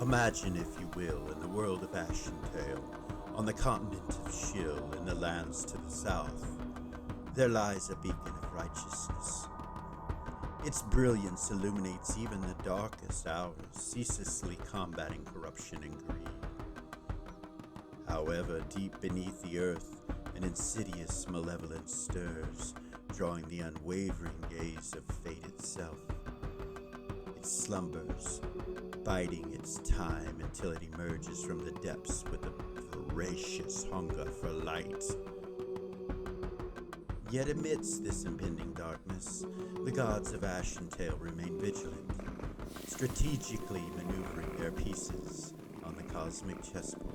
Imagine, if you will, in the world of Ashentale, on the continent of Shill, in the lands to the south, there lies a beacon of righteousness. Its brilliance illuminates even the darkest hours, ceaselessly combating corruption and greed. However, deep beneath the earth, an insidious malevolence stirs, drawing the unwavering gaze of fate itself. It slumbers, biding its time until it emerges from the depths with a voracious hunger for light. Yet amidst this impending darkness, the gods of Ashentale remain vigilant, strategically maneuvering their pieces on the cosmic chessboard.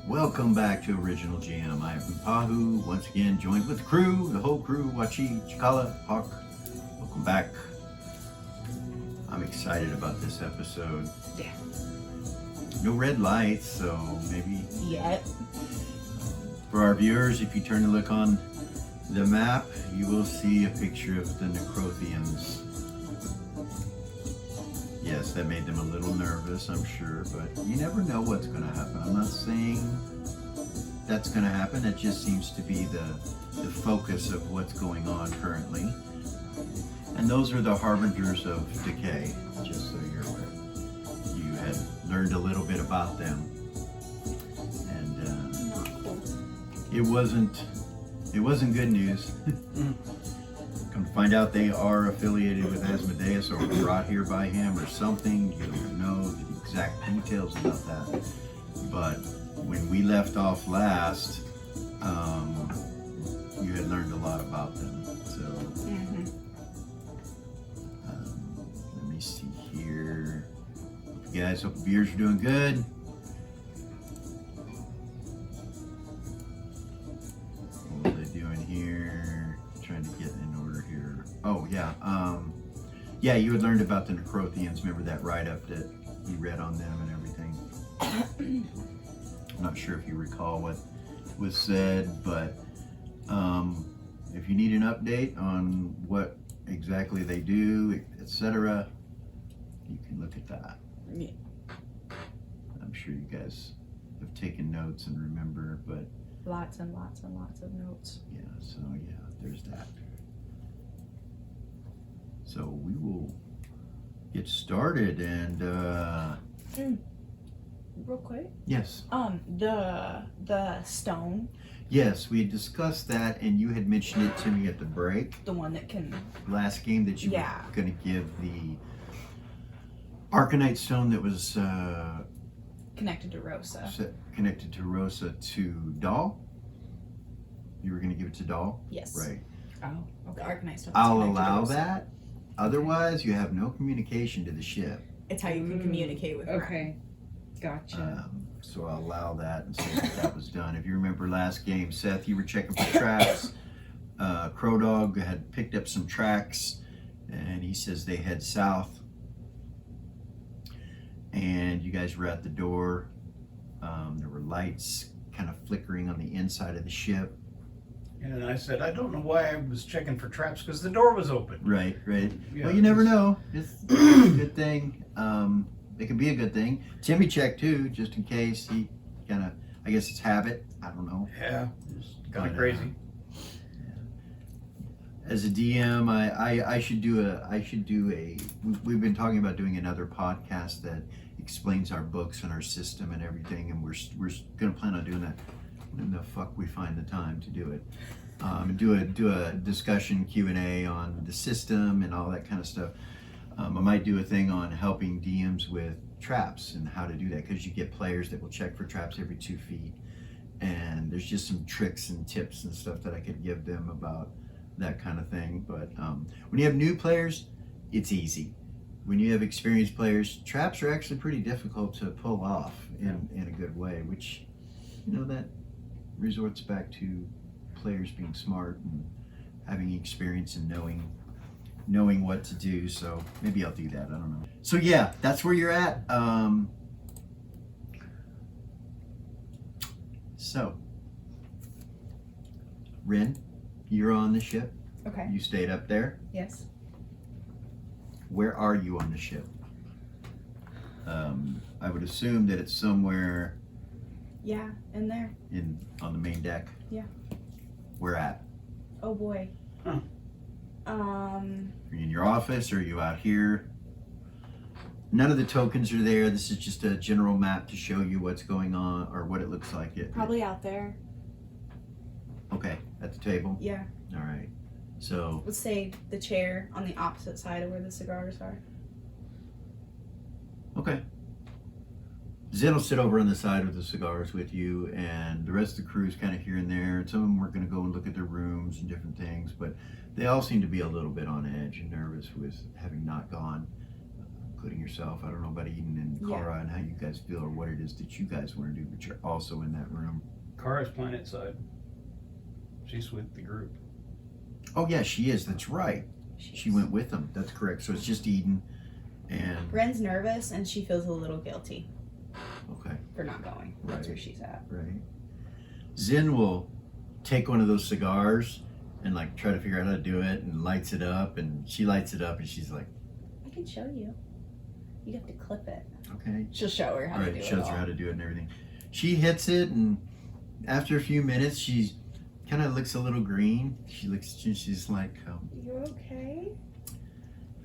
Welcome back to Original GM. I am Hupahu, once again joined with the crew, the whole crew, Hupahu Cikala, Hawk. Welcome back. I'm excited about this episode. Yeah. No red lights, so maybe... Yet. For our viewers, if you turn to look on the map, you will see a picture of the Necrothians. Yes, that made them a little nervous, I'm sure, but you never know what's going to happen. I'm not saying that's going to happen. It just seems to be the focus of what's going on currently. And those are the harbingers of decay, just so you're aware. You had learned a little bit about them. And it wasn't good news. Come to find out they are affiliated with Asmodeus or brought here by him or something. You don't know the exact details about that. But when we left off last, you had learned a lot about them. So let me see here. You guys, hope the viewers are doing good. What are they doing here? Trying to get in order here. Oh yeah, yeah, you had learned about the Necrothians. Remember that write-up that you read on them and everything? I'm not sure if you recall what was said, but if you need an update on what exactly they do, etc., you can look at that. Yeah. I'm sure you guys have taken notes and remember, but Lots and lots and lots of notes. yeah, so yeah, there's that. So we will get started and Real quick. yes. The stone. Yes, we had discussed that, and you had mentioned it to me at the break. The one that can. Last game that you Yeah. were going to give the Arcanite stone that was Connected to Rosa. connected to Rosa to Doll. You were going to give it to Doll? Yes. Right. Oh, okay. The Arcanite stone. I'll allow that. Otherwise, you have no communication to the ship. It's how you can communicate with her. Okay. Gotcha. So I'll allow that and say that was done. If you remember last game, Seth, you were checking for tracks. Crow Dog had picked up some tracks, and he says they head south. And you guys were at the door. There were lights kind of flickering on the inside of the ship. And I said, I don't know why I was checking for traps because the door was open. Right. Yeah, Well, you never know. It's a good thing. It could be a good thing. Timmy checked too, just in case. He kind of, I guess it's habit. I don't know. Yeah, it's kind But, of crazy. As a DM, I should do a. We've been talking about doing another podcast that explains our books and our system and everything, and we're gonna plan on doing that. When the fuck we find the time to do it? Do a discussion Q&A on the system and all that kind of stuff. I might do a thing on helping DMs with traps and how to do that, because you get players that will check for traps every 2 feet, and there's just some tricks and tips and stuff that I could give them about that kind of thing. But when you have new players, it's easy. When you have experienced players, traps are actually pretty difficult to pull off in a good way, which, you know, that resorts back to players being smart and having experience and knowing what to do. So maybe I'll do that. I don't know. So yeah, that's where you're at. So Rin, you're on the ship. Okay. You stayed up there. Yes. Where are you on the ship? I would assume that it's somewhere Yeah, in there. on the main deck. Yeah. Where at? Oh boy. Huh. Are you in your office or are you out here? None of the tokens are there. This is just a general map to show you what's going on or what it looks like. Probably out there. Okay, at the table? Yeah. All right. So, Let's say the chair on the opposite side of where the cigars are. okay. Zen will sit over on the side with the cigars with you, and the rest of the crew is kind of here and there. And some of them were going to go and look at their rooms and different things, but they all seem to be a little bit on edge and nervous with having not gone, including yourself. I don't know about Eden and Cara and how you guys feel or what it is that you guys want to do, but you're also in that room. Kara's planet side. She's with the group. Oh yeah, she is. That's right. She went with them. That's correct. So it's just Eden and Ren's nervous and she feels a little guilty okay, for not going. That's Right. where she's at. right. Zen will take one of those cigars and like try to figure out how to do it and lights it up, and she lights it up and she's like, I can show you. You have to clip it. okay. She'll show her how to do it. Shows her how to do it and everything. She hits it, and after a few minutes, she kind of looks a little green. She's like, You okay?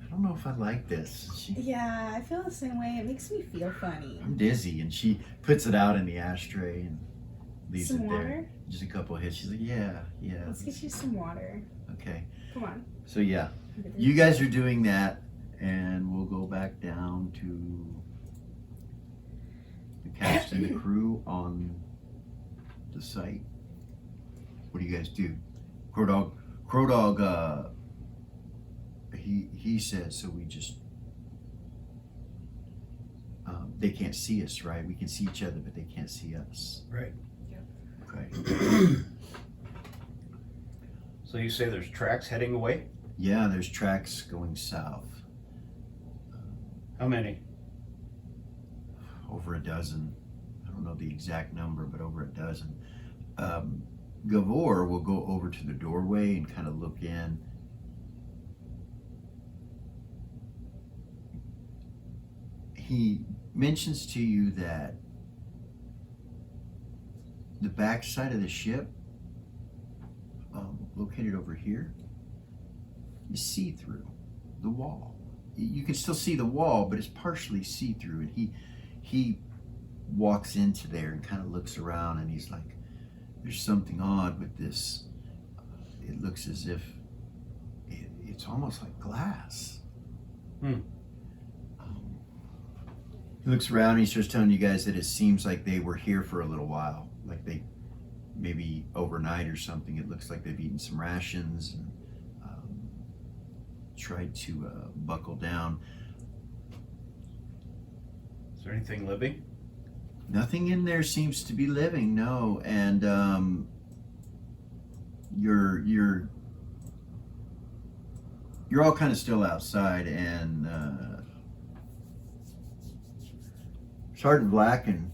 I don't know if I like this. Yeah, I feel the same way. It makes me feel funny. I'm dizzy, and she puts it out in the ashtray and leaves Some it there. water? Just a couple of hits. She's like, yeah. Let's get you some water. Okay. Come on. So yeah, you guys are doing that, and we'll go back down to the cast and the crew on the site. What do you guys do? Crow Dog, he says, so we just, they can't see us, right? We can see each other, but they can't see us. Right. Okay. So you say there's tracks heading away? Yeah, there's tracks going south. How many? Over a dozen. I don't know the exact number, but over a dozen. Gavor will go over to the doorway and kind of look in. He mentions to you that the back side of the ship, located over here, is see-through the wall. You can still see the wall, but it's partially see-through, and he walks into there and kind of looks around, and he's like, there's something odd with this. It looks as if it's almost like glass. He looks around and he starts telling you guys that it seems like they were here for a little while, like they maybe overnight or something. It looks like they've eaten some rations and tried to buckle down. Is there anything living? Nothing in there seems to be living, no. And you're all kind of still outside, and Sergeant Blacken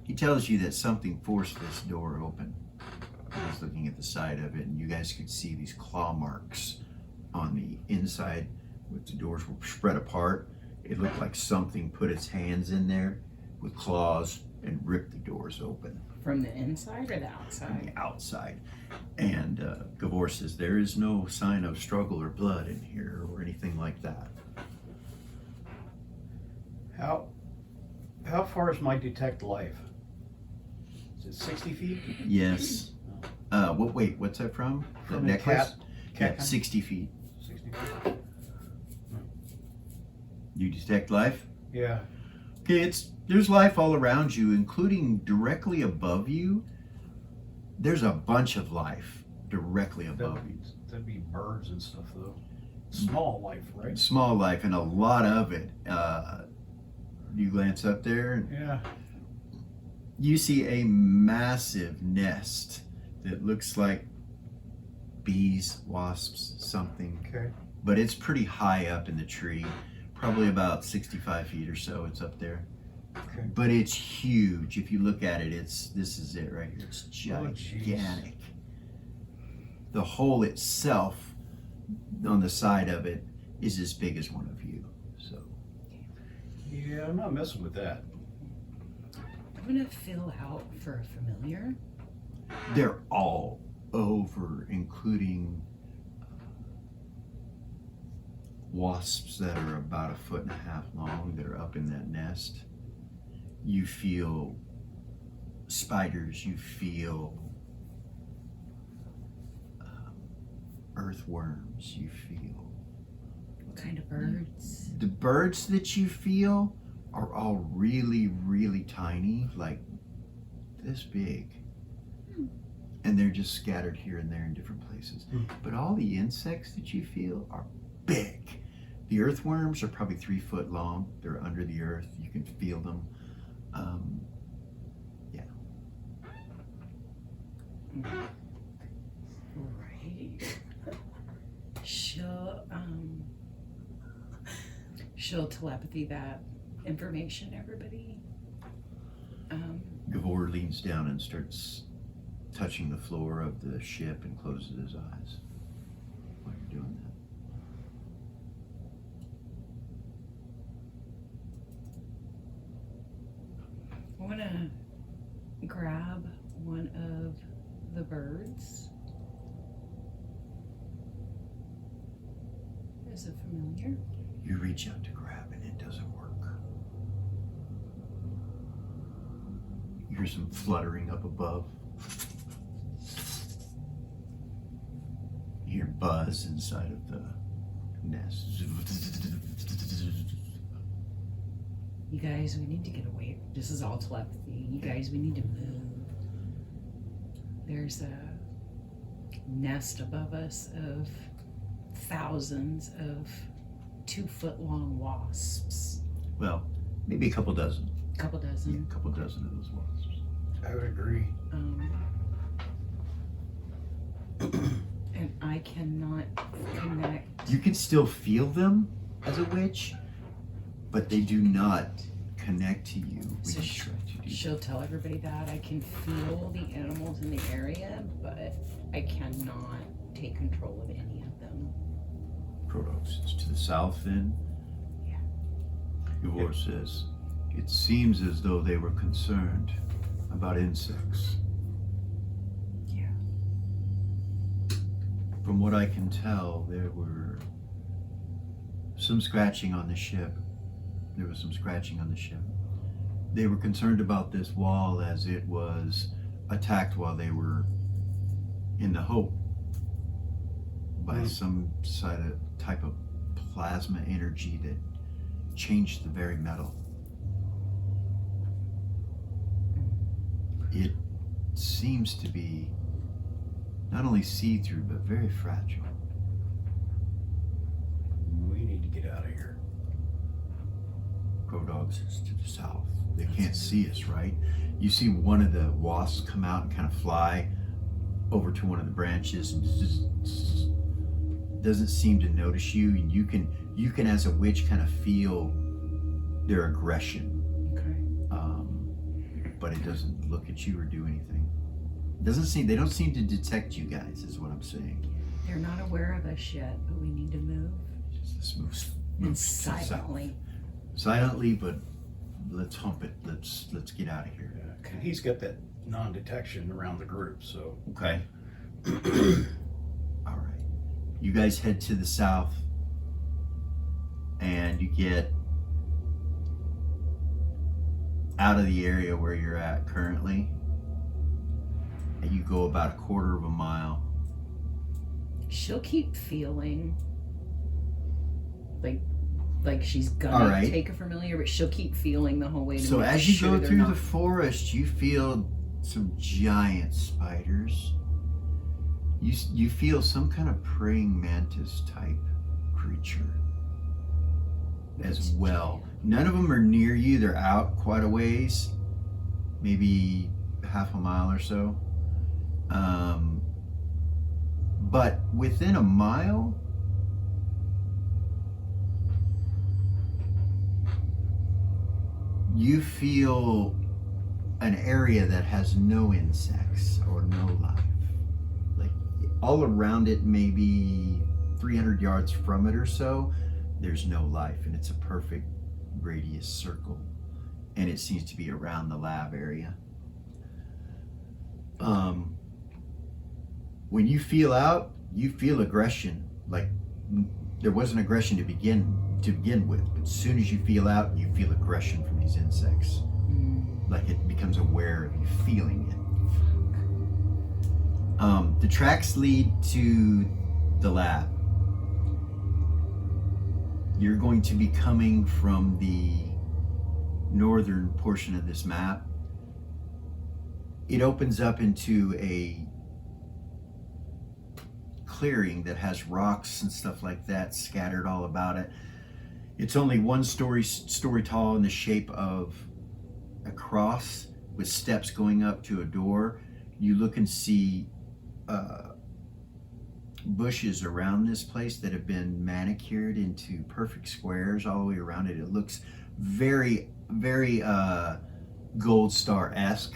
he tells you that something forced this door open. He's looking at the side of it, and you guys could see these claw marks on the inside with the doors were spread apart. It looked like something put its hands in there with claws and ripped the doors open. From the inside or the From outside? the outside. And Gavor says there is no sign of struggle or blood in here or anything like that. How far is my detect life? Is it 60 feet? Yes. Wait, what's that from? The From the necklace? cat Yeah, 60 feet. 60 feet. You detect life? Yeah. Okay, there's life all around you, including directly above you. There's a bunch of life directly above you. That'd be birds and stuff though. Small life, right? Small life, and a lot of it. You glance up there, and Yeah. you see a massive nest that looks like bees, wasps, something. Okay. But it's pretty high up in the tree, probably about 65 feet or so. It's up there. Okay. But it's huge. If you look at it, this is it right here. It's Oh, jeez. gigantic. The hole itself on the side of it is as big as one of you. So Yeah, I'm not messing with that. I'm gonna fill out for a familiar. they're all over, including wasps that are about 1.5 feet long that are up in that nest. You feel spiders, you feel earthworms, you feel... What kind of birds? The birds that you feel are all really, really tiny, like this big. And they're just scattered here and there in different places. But all the insects that you feel are big. The earthworms are probably 3 foot long. They're under the earth. You can feel them. Yeah. Right. She'll telepathy that information, everybody. Gavor leans down and starts touching the floor of the ship and closes his eyes while you're doing that. I want to grab one of the birds. There's a familiar. You reach out to grab and it doesn't work. You hear some fluttering up above. You hear buzz inside of the nest. You guys, we need to get away. This is all telepathy. You guys, we need to move. There's a nest above us of thousands of 2 foot long wasps. Well, maybe a couple dozen. Couple Yeah, dozen. a couple dozen of those wasps. I would agree. And I cannot connect. You can still feel them as a witch, but they do not connect to you. So when you try to do She'll tell everybody that I can feel the animals in the area, but I cannot take control of any of them. Protos is to the south then. Yeah. Gavor says, it seems as though they were concerned about insects. Yeah. From what I can tell, there were some scratching on the ship. There was some scratching on the ship. They were concerned about this wall as it was attacked while they were in the Hope by some type of plasma energy that changed the very metal. It seems to be not only see-through but very fragile. We need to get out of here. Crow Dogs is to the south. They can't see us, right? You see one of the wasps come out and kind of fly over to one of the branches and just doesn't seem to notice you. And you can as a witch kind of feel their aggression. But it doesn't look at you or do anything. They don't seem to detect you guys, is what I'm saying. They're not aware of us yet, but we need to move. Just moves And to the south. silently. Silently, but let's hump it. Let's get out of here. Yeah, and he's got that non-detection around the group, so. Okay. All right. You guys head to the south, and you get out of the area where you're at currently, and you go about a quarter of a mile. She'll keep feeling like she's gonna take a familiar, but she'll keep feeling the whole way. To So make as you sure go through not... the forest, you feel some giant spiders. You feel some kind of praying mantis type creature as well. None of them are near you. They're out quite a ways, maybe half a mile or so. But within a mile, you feel an area that has no insects or no life. Like all around it, maybe 300 yards from it or so, there's no life, and it's a perfect radius circle, and it seems to be around the lab area. When you feel out, you feel aggression. Like there wasn't aggression to begin with, but as soon as you feel out, you feel aggression from these insects. Like it becomes aware of you feeling it. The tracks lead to the lab. You're going to be coming from the northern portion of this map. It opens up into a clearing that has rocks and stuff like that scattered all about it. It's only one story tall, in the shape of a cross with steps going up to a door. You look and see bushes around this place that have been manicured into perfect squares all the way around it. It looks very, very Gold Star-esque.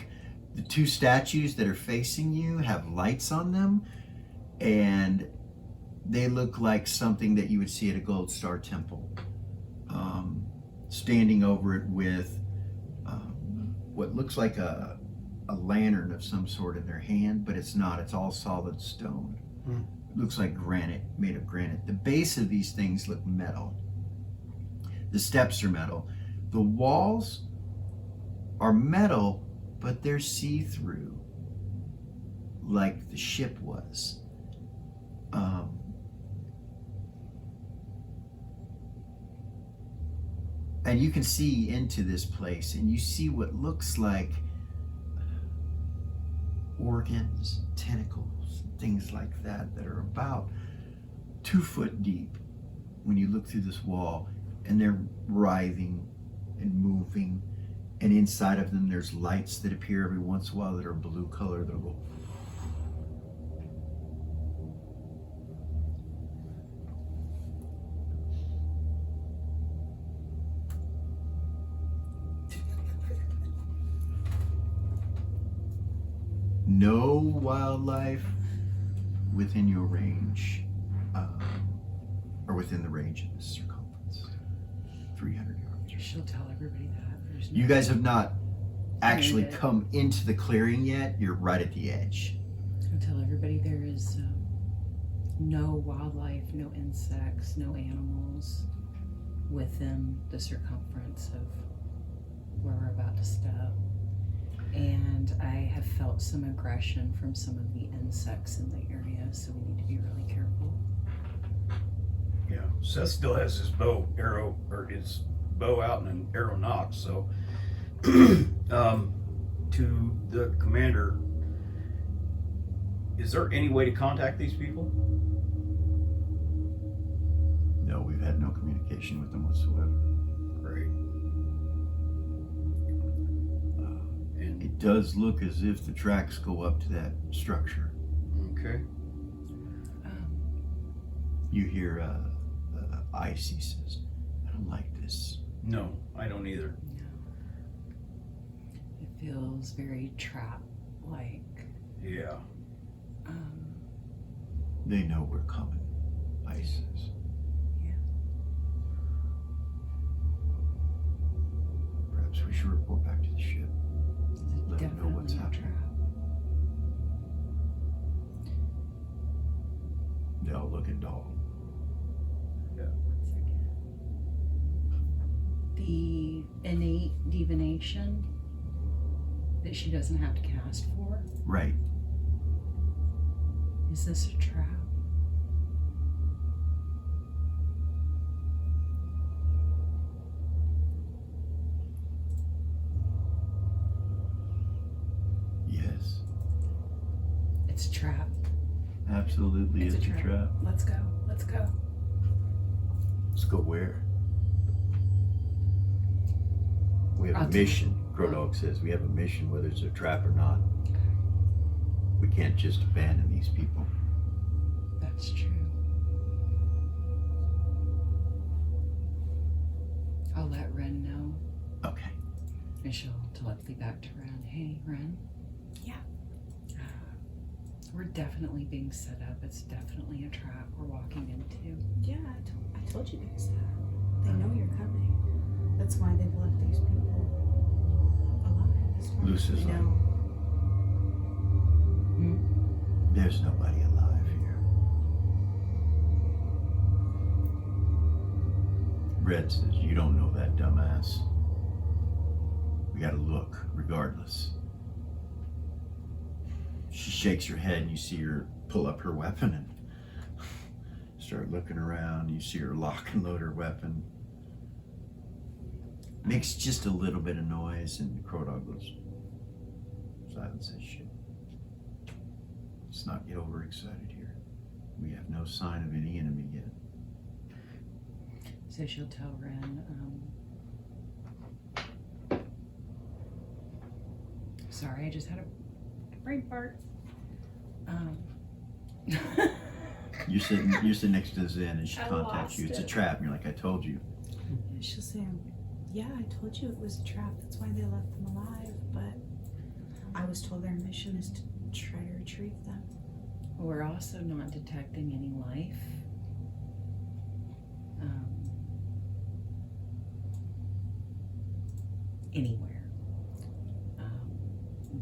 The two statues that are facing you have lights on them, and they look like something that you would see at a Gold Star temple. Standing over it with what looks like a lantern of some sort in their hand, but it's not. It's all solid stone. It looks like granite, made of granite. The base of these things look metal. The steps are metal. The walls are metal, but they're see-through, like the ship was. And you can see into this place, and you see what looks like organs, tentacles, things like that are about 2 foot deep when you look through this wall, and they're writhing and moving, and inside of them there's lights that appear every once in a while that are blue color. They'll go. No wildlife within your range, or within the range of this circumference, 300 yards. She'll tell everybody that. There's no... You guys have not actually come into the clearing yet. You're right at the edge. I'll tell everybody there is no wildlife, no insects, no animals. within the circumference of where we're about to step. And I have felt some aggression from some of the insects in the area, so we need to be really careful. Yeah, Seth still has his his bow out and an arrow knocked. So, to the commander, is there any way to contact these people? No, we've had no communication with them whatsoever. Great. And It does look as if the tracks go up to that structure. okay. You hear Icy says, I don't like this. No, I don't either. No. It feels very trap-like. Yeah. They know we're coming, Ice says. Perhaps we should report back to the ship. Let them know what's Definitely a happening. They'll look at Dahl. The innate divination that she doesn't have to cast for. Right. Is this a trap? Yes. It's a trap. Absolutely, it's a trap. Let's go. Let's go. Let's go where? We have I'll a do it. mission, Crodog says. We have a mission, whether it's a trap or not. We can't just abandon these people. That's true. I'll let Ren know. Okay. And she'll telepathy back to Ren. Hey, Ren. Yeah. We're definitely being set up. It's definitely a trap we're walking into. Yeah, I told you guys that. They know you're coming. That's why they've left these people alive. As far as Lucy's we like, know. there's nobody alive here. Red says, you don't know that, dumbass. We gotta look, regardless. She shakes her head and you see her pull up her weapon and start looking around. You see her lock and load her weapon. Makes just a little bit of noise and Crodog goes, silence that shit. Let's not get overexcited here. We have no sign of any enemy yet. So she'll tell Ren, sorry, I just had a brain fart. You're sitting next to Zen and she I contacts you. lost It's a it. trap. And you're like, I told you. She'll say, yeah, I told you it was a trap. That's why they left them alive. But I was told their mission is to try to retrieve them. We're also not detecting any life. Anywhere.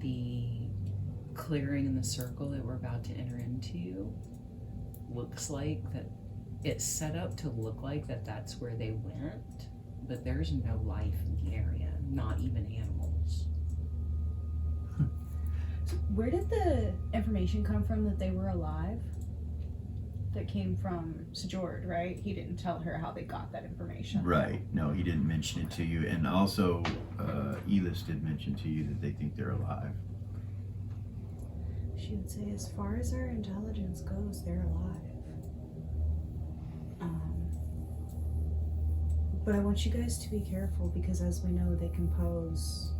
The clearing in the circle that we're about to enter into looks like that it's set up to look like that's where they went, but there's no life in the area, not even animals. So where did the information come from that they were alive? That came from Sjord, right? He didn't tell her how they got that information. Right. No, he didn't mention it to you. And also, Elis did mention to you that they think they're alive. She would say, as far as our intelligence goes, they're alive. But I want you guys to be careful because, as we know, they can pose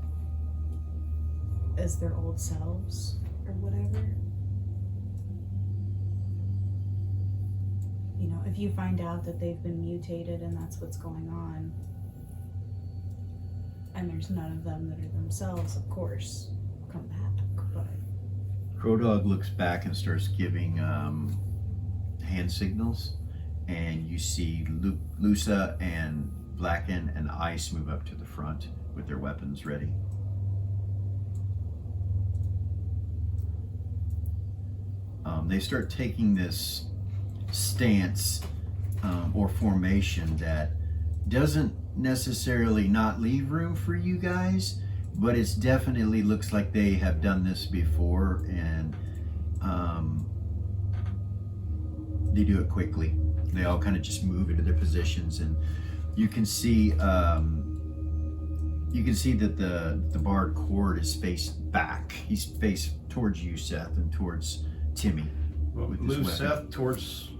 as their old selves or whatever. You know, if you find out that they've been mutated and that's what's going on, and there's none of them that are themselves, of course, come back. But Crodog looks back and starts giving hand signals, and you see Lusa and Blacken and Ice move up to the front with their weapons ready. They start taking this stance or formation that doesn't necessarily not leave room for you guys, but it's definitely looks like they have done this before, and they do it quickly. They all kind of just move into their positions, and you can see that the barred cord is faced back. He's faced towards you, Seth, and towards Timmy. Well, with his move weapon. Seth towards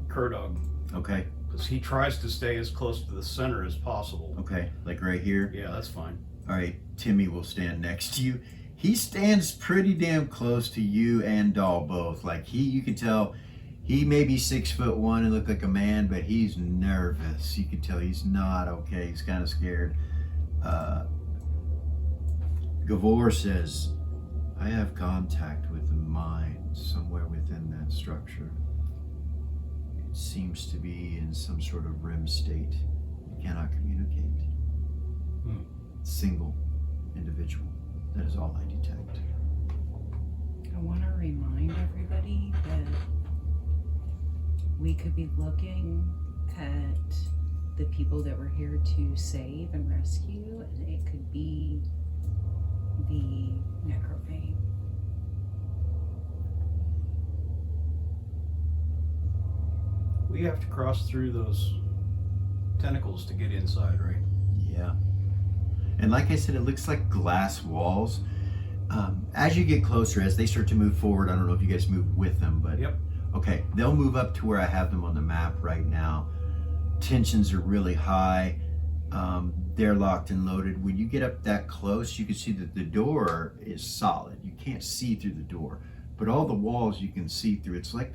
Crow Dog, Okay, because he tries to stay as close to the center as possible. okay, like right here. Yeah, that's fine. All right, Timmy will stand next to you. He stands pretty damn close to you and Doll both. Like you can tell he may be 6'1" and look like a man, but he's nervous. You can tell he's not okay. He's kind of scared. Gavor says, I have contact with the mind somewhere within that structure. It seems to be in some sort of REM state. It cannot communicate. Single individual. That is all I detect. I want to remind everybody that we could be looking at the people that we're here to save and rescue, and it could be the necrophane. We have to cross through those tentacles to get inside, right? Yeah. And like I said, it looks like glass walls. As you get closer, as they start to move forward, I don't know if you guys move with them, but Yep. okay, they'll move up to where I have them on the map right now. Tensions are really high. They're locked and loaded. When you get up that close, you can see that the door is solid. You can't see through the door, but all the walls you can see through. It's like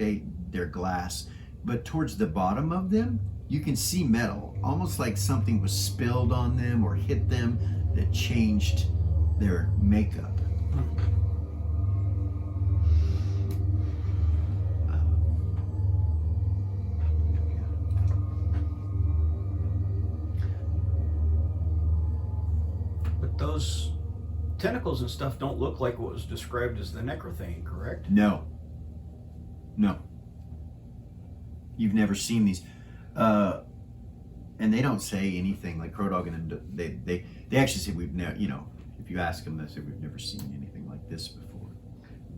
they're glass, but towards the bottom of them, you can see metal, almost like something was spilled on them or hit them that changed their makeup. But those tentacles and stuff don't look like what was described as the necrothane, correct? No. You've never seen these. And they don't say anything like Crow Dog, and they actually say we've never, if you ask them, they say we've never seen anything like this before.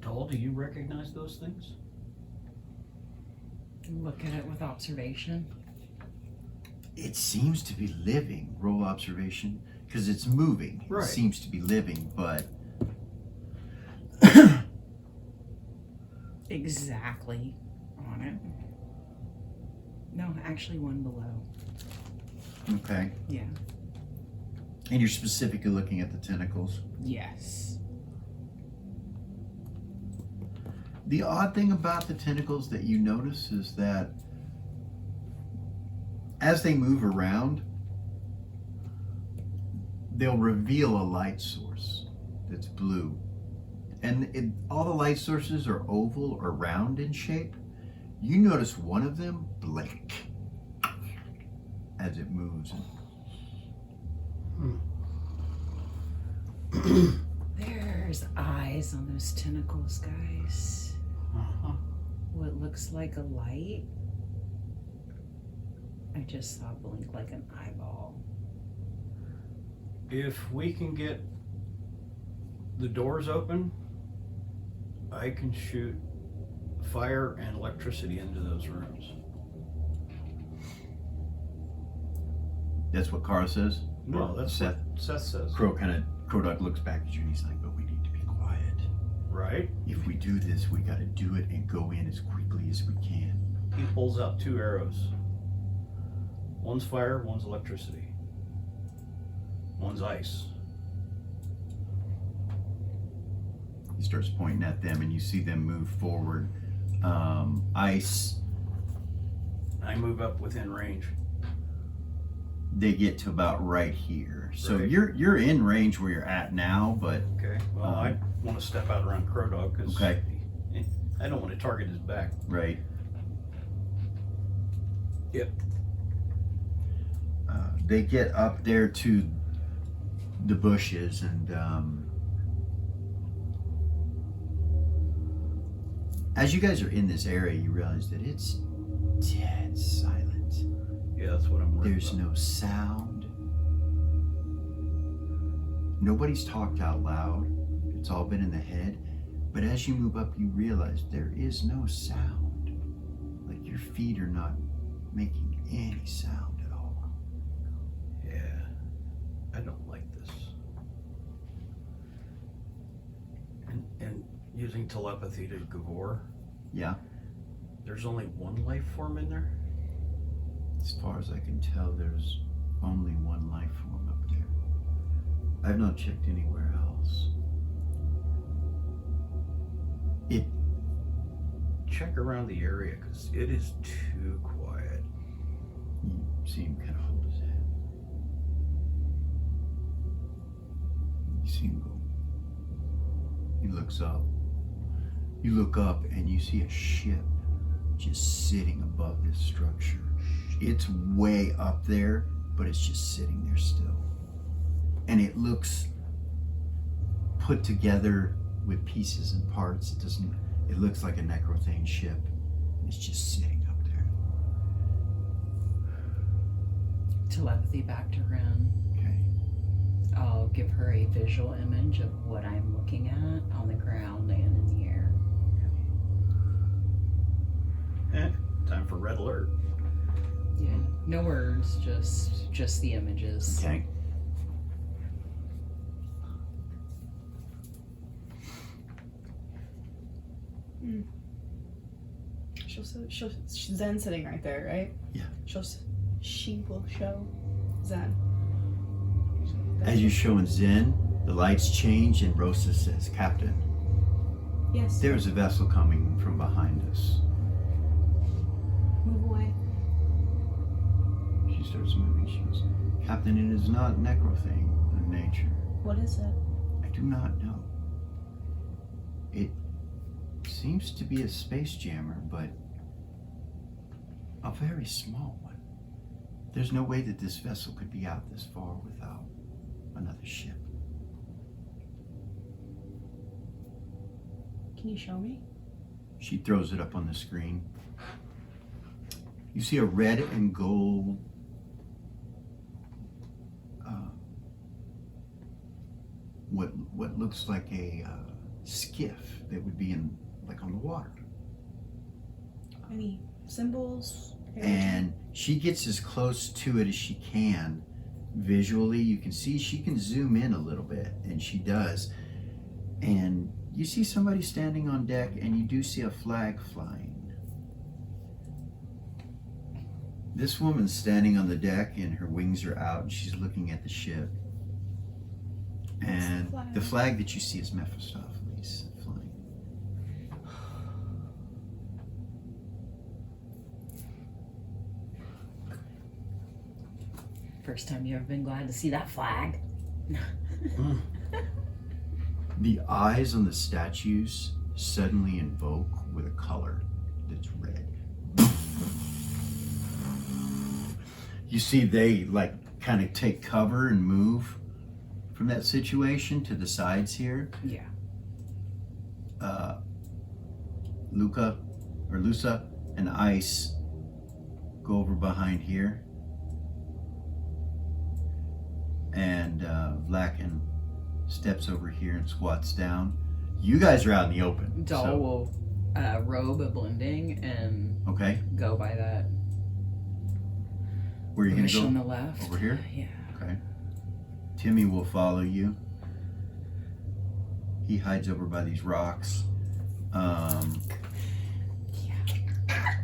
Doll, do you recognize those things? Look at it with observation. It seems to be living. Roll observation, because it's moving. Right. It seems to be living, but Exactly on it. No, actually one below. okay. Yeah. And you're specifically looking at the tentacles. Yes. The odd thing about the tentacles that you notice is that as they move around, they'll reveal a light source that's blue. And all the light sources are oval or round in shape. You notice one of them blink as it moves. There's eyes on those tentacles, guys. Uh-huh. What looks like a light, I just saw blink like an eyeball. If we can get the doors open, I can shoot fire and electricity into those rooms. That's what Carl says? No, Or that's Seth. what Seth says. Crow Dog looks back at you and he's like, but we need to be quiet. Right? If we do this, we gotta do it and go in as quickly as we can. He pulls out 2 arrows. One's fire, one's electricity. One's ice. He starts pointing at them and you see them move forward. Ice, I move up within range. they get to about right here. So Right. you're in range where you're at now, but Okay. Well, I want to step out around Crow Dog because Okay. I don't want to target his back. right. Yep. They get up there to the bushes and as you guys are in this area, you realize that it's dead silent. Yeah, that's what I'm worried There's about. no sound. Nobody's talked out loud. It's all been in the head. But as you move up, you realize there is no sound. Like your feet are not making any sound at all. Yeah, I don't like this. And using telepathy to Gavor, Yeah, there's only one life form in there? as far as I can tell, there's only one life form up there. I've not checked anywhere else. It Check around the area, because it is too quiet. You see him kind of hold his head. You see him go. He looks up. You look up and you see a ship just sitting above this structure. It's way up there, but it's just sitting there still. And it looks put together with pieces and parts. It looks like a Necrothane ship. It's just sitting up there. Telepathy back to Ren. Okay. I'll give her a visual image of what I'm looking at on the ground and in the air. Time for red alert. Yeah. No words, just the images. Okay. Zen's sitting right there, right? Yeah. She will show Zen. As you're showing Zen, the lights change and Rosa says, "Captain, Yes. there's a vessel coming from behind us." Move away. She starts moving. She goes, "Captain, it is not Necrothane of nature. What is it? I do not know. It seems to be a space jammer, but a very small one. There's no way that this vessel could be out this far without another ship." Can you show me? She throws it up on the screen. You see a red and gold what looks like a skiff that would be in like on the water. Any symbols? And she gets as close to it as she can visually. You can see she can zoom in a little bit, and she does. And you see somebody standing on deck, and you do see a flag flying. This woman's standing on the deck, and her wings are out, and she's looking at the ship. And the flag that you see is Mephistopheles flying. First time you ever been glad to see that flag? The eyes on the statues suddenly invoke with a color that's red. You see they like kind of take cover and move from that situation to the sides here. Yeah. Lusa and Ice go over behind here. And Vlacken steps over here and squats down. You guys are out in the open. Doll so- will robe a blending and Okay. go by that Where are you going bush to go? on the left. Over here? Yeah. Okay. Timmy will follow you. He hides over by these rocks.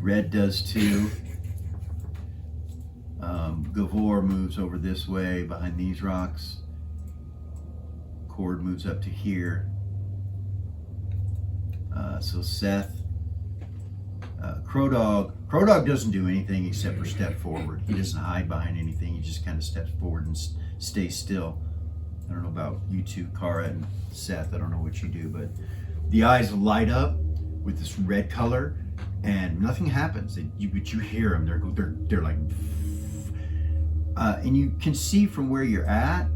Red does too. Gavor moves over this way behind these rocks. Cord moves up to here. So Seth, Crow Dog doesn't do anything except for step forward. He doesn't hide behind anything. He just kind of steps forward and stays still. I don't know about you two, Kara and Seth. I don't know what you do, but the eyes light up with this red color, and nothing happens. But you hear them. They're like, and you can see from where you're at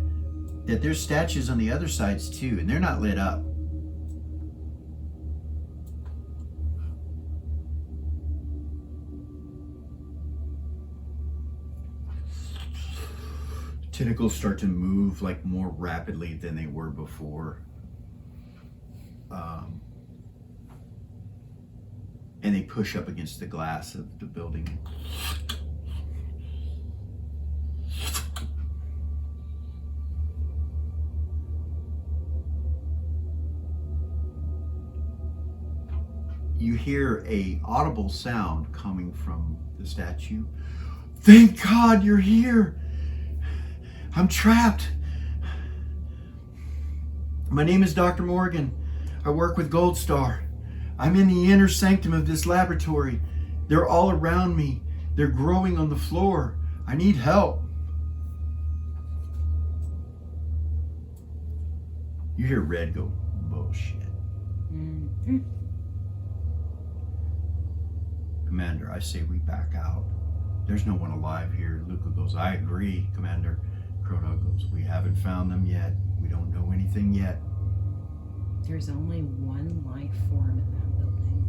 that there's statues on the other sides too, and they're not lit up. tentacles start to move like more rapidly than they were before. And they push up against the glass of the building. You hear a audible sound coming from the statue. Thank God you're here. I'm trapped. My name is Dr. Morgan. I work with Gold Star. I'm in the inner sanctum of this laboratory. They're all around me. They're growing on the floor. I need help. You hear Red go, bullshit. Mm-hmm. Commander, I say we back out. There's no one alive here. Luca goes, I agree, Commander. Chrono goes, we haven't found them yet. We don't know anything yet. There's only one life form in that building.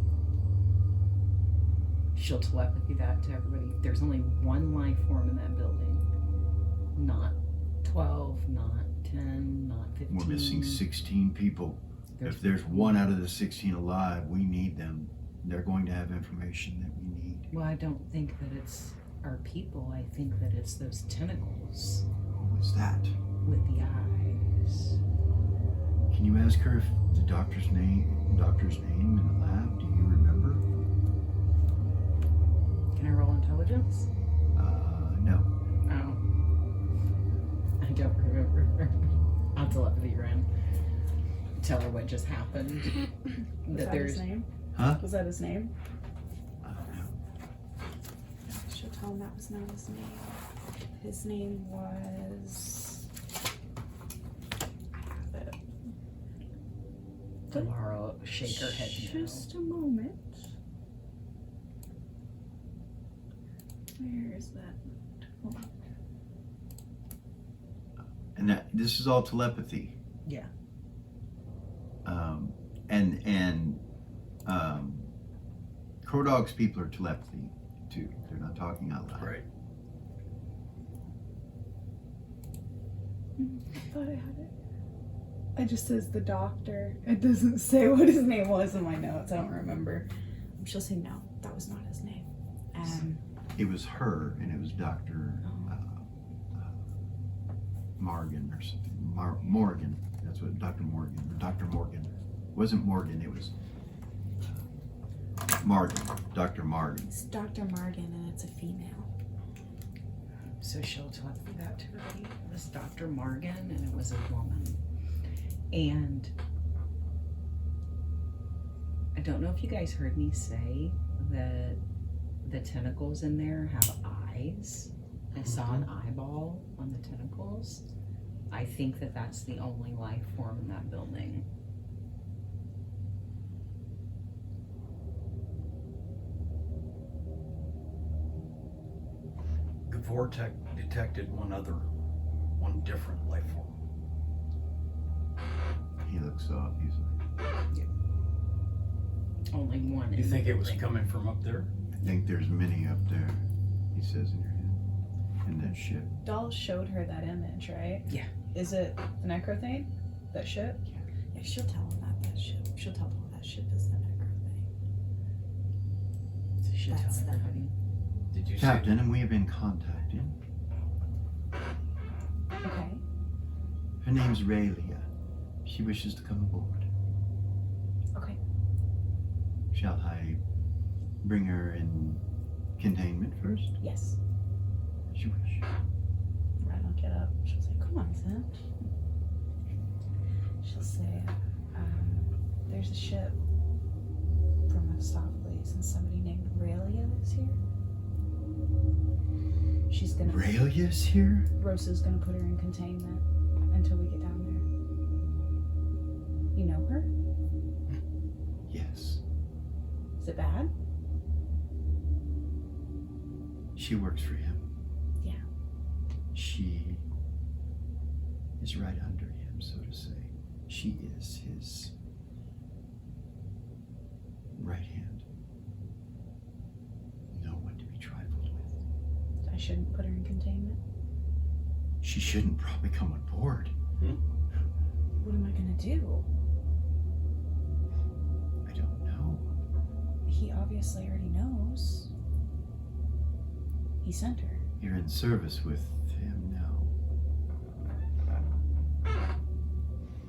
She'll telepathy that to everybody. There's only one life form in that building. Not 12, not 10, not 15. We're missing 16 people. If there's one out of the 16 alive, we need them. They're going to have information that we need. Well, I don't think that it's our people. I think that it's those tentacles What's that? with the eyes. Can you ask her if the doctor's name in the lab? Do you remember? Can I roll intelligence? No. Oh. I don't remember. I'll telepathy her in. Tell her what just happened. Was that his name? Huh? Was that his name? No. She'll tell him that was not his name. His name was... I have it. Laura shake her head no. Just a moment. Where is that? Hold on. And this is all telepathy. Yeah. Crow Dog's people are telepathy too. They're not talking out loud. Right. I thought I had it. It just says the doctor. It doesn't say what his name was in my notes. I don't remember. She'll say no, that was not his name. It was her, and it was Dr. Morgan or something. Morgan. That's what Dr. Morgan. Or Dr. Morgan. It wasn't Morgan. It was Morgan. Dr. Morgan. It's Dr. Morgan, and it's a female. So she'll telepathy that to everybody. It was Dr. Morgan, and it was a woman. And I don't know if you guys heard me say that the tentacles in there have eyes. I saw an eyeball on the tentacles. I think that that's the only life form in that building. The vortex detected one different life form. He looks off. He's like, Only one. Do you in think the it was building. coming from up there? I think there's many up there. He says in your head. In that ship. Doll showed her that image, right? Yeah. Is it the necro thing? That ship? Yeah, she'll tell him that ship. She'll tell him that ship is the necro thing. So she'll That's tell them. everybody. Did you Captain, and we have been contacted. Okay. Her name's Raylia. She wishes to come aboard. Okay. Shall I bring her in containment first? Yes. As you wish. Red will get up. She'll say, come on, Sam. She'll say, there's a ship from a stop place and somebody named Aurelia is here. She's gonna... Raylia's here? Rosa's gonna put her in containment until we get down there. You know her? Yes. Is it bad? She works for him. Yeah. She is right under him, so to say. She is his right hand. No one to be trifled with. I shouldn't put her in containment. She shouldn't probably come on board. What am I gonna do? I don't know. He obviously already knows. He sent her. You're in service with him now.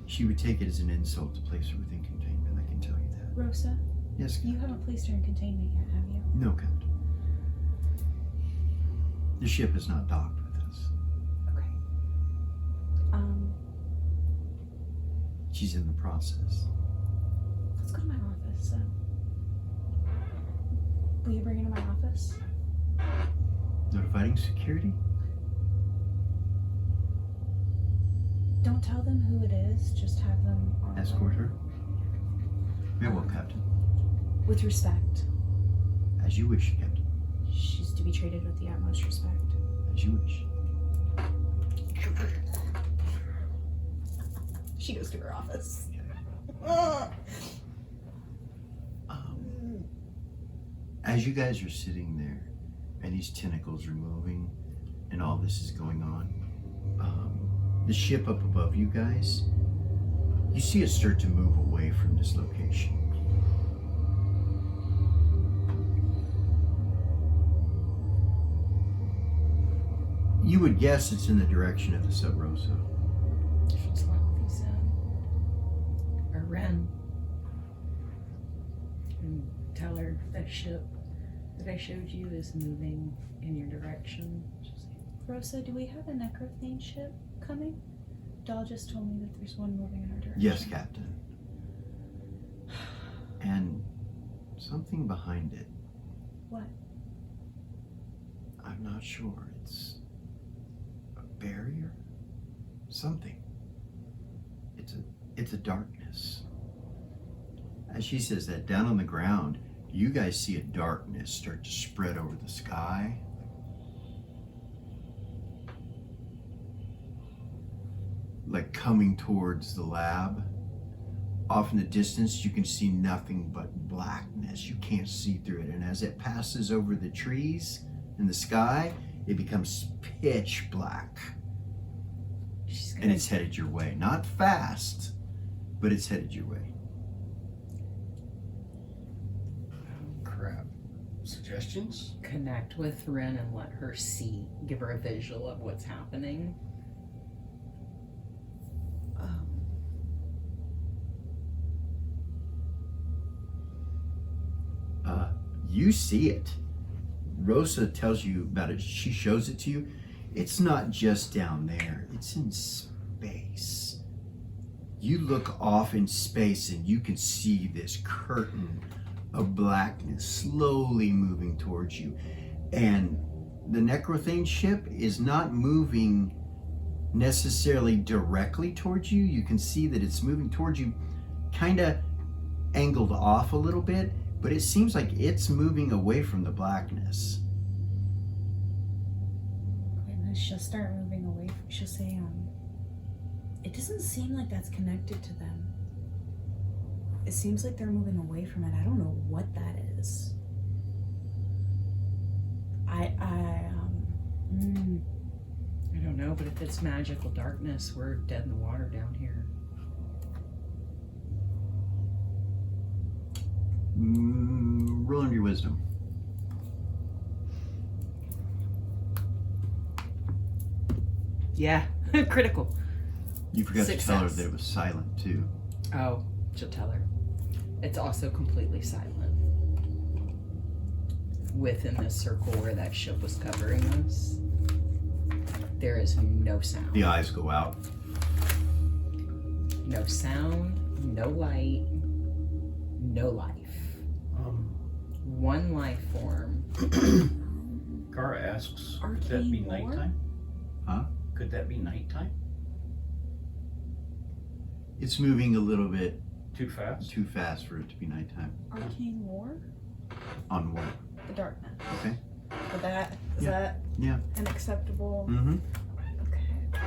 She would take it as an insult to place her within containment, I can tell you that. Rosa, Yes, you haven't placed her in containment yet, have you? no, Captain. The ship is not docked with us. Okay. She's in the process. Let's go to my office. Will you bring her to my office? Notifying security? Don't tell them who it is, just have them on. Escort her? Very well, Captain. With respect. As you wish, Captain. She's to be treated with the utmost respect. As you wish. She goes to her office. As you guys are sitting there and these tentacles are moving and all this is going on, the ship up above you guys, you see it start to move away from this location. You would guess it's in the direction of the Sub Rosa. She's like these, or Ren. And tell her that ship that I showed you is moving in your direction. Rosa, do we have a necrothane ship coming? Dahl just told me that there's one moving in our direction. Yes, Captain. And something behind it. What? I'm not sure. It's a barrier? Something. It's a darkness. As she says that, down on the ground, you guys see a darkness start to spread over the sky. Like coming towards the lab. Off in the distance, you can see nothing but blackness. You can't see through it. And as it passes over the trees in the sky, it becomes pitch black. And it's headed your way. Not fast, but it's headed your way. Crap. Suggestions? Connect with Ren and let her see, give her a visual of what's happening. You see it. Rosa tells you about it. She shows it to you. It's not just down there. It's in space. You look off in space and you can see this curtain of blackness slowly moving towards you. And the Necrothane ship is not moving necessarily directly towards you. You can see that it's moving towards you, kind of angled off a little bit, but it seems like it's moving away from the blackness. And then she'll start moving away from, she'll say, it doesn't seem like that's connected to them. It seems like they're moving away from it. I don't know what that is. I don't know, but if it's magical darkness, we're dead in the water down here. Roll under your wisdom. Yeah, critical. You forgot to tell her Success. that it was silent too. Oh, she'll tell her. It's also completely silent. Within this circle where that ship was covering us, there is no sound. The eyes go out. No sound, no light, no life. One life form. Kara asks, could that Arcane be lore? nighttime? Huh? Could that be nighttime? It's moving a little bit Too fast? too fast for it to be nighttime. arcane war? On what? The darkness. Okay. But that, is Yeah. that Yeah. an acceptable? Mm-hmm. Okay.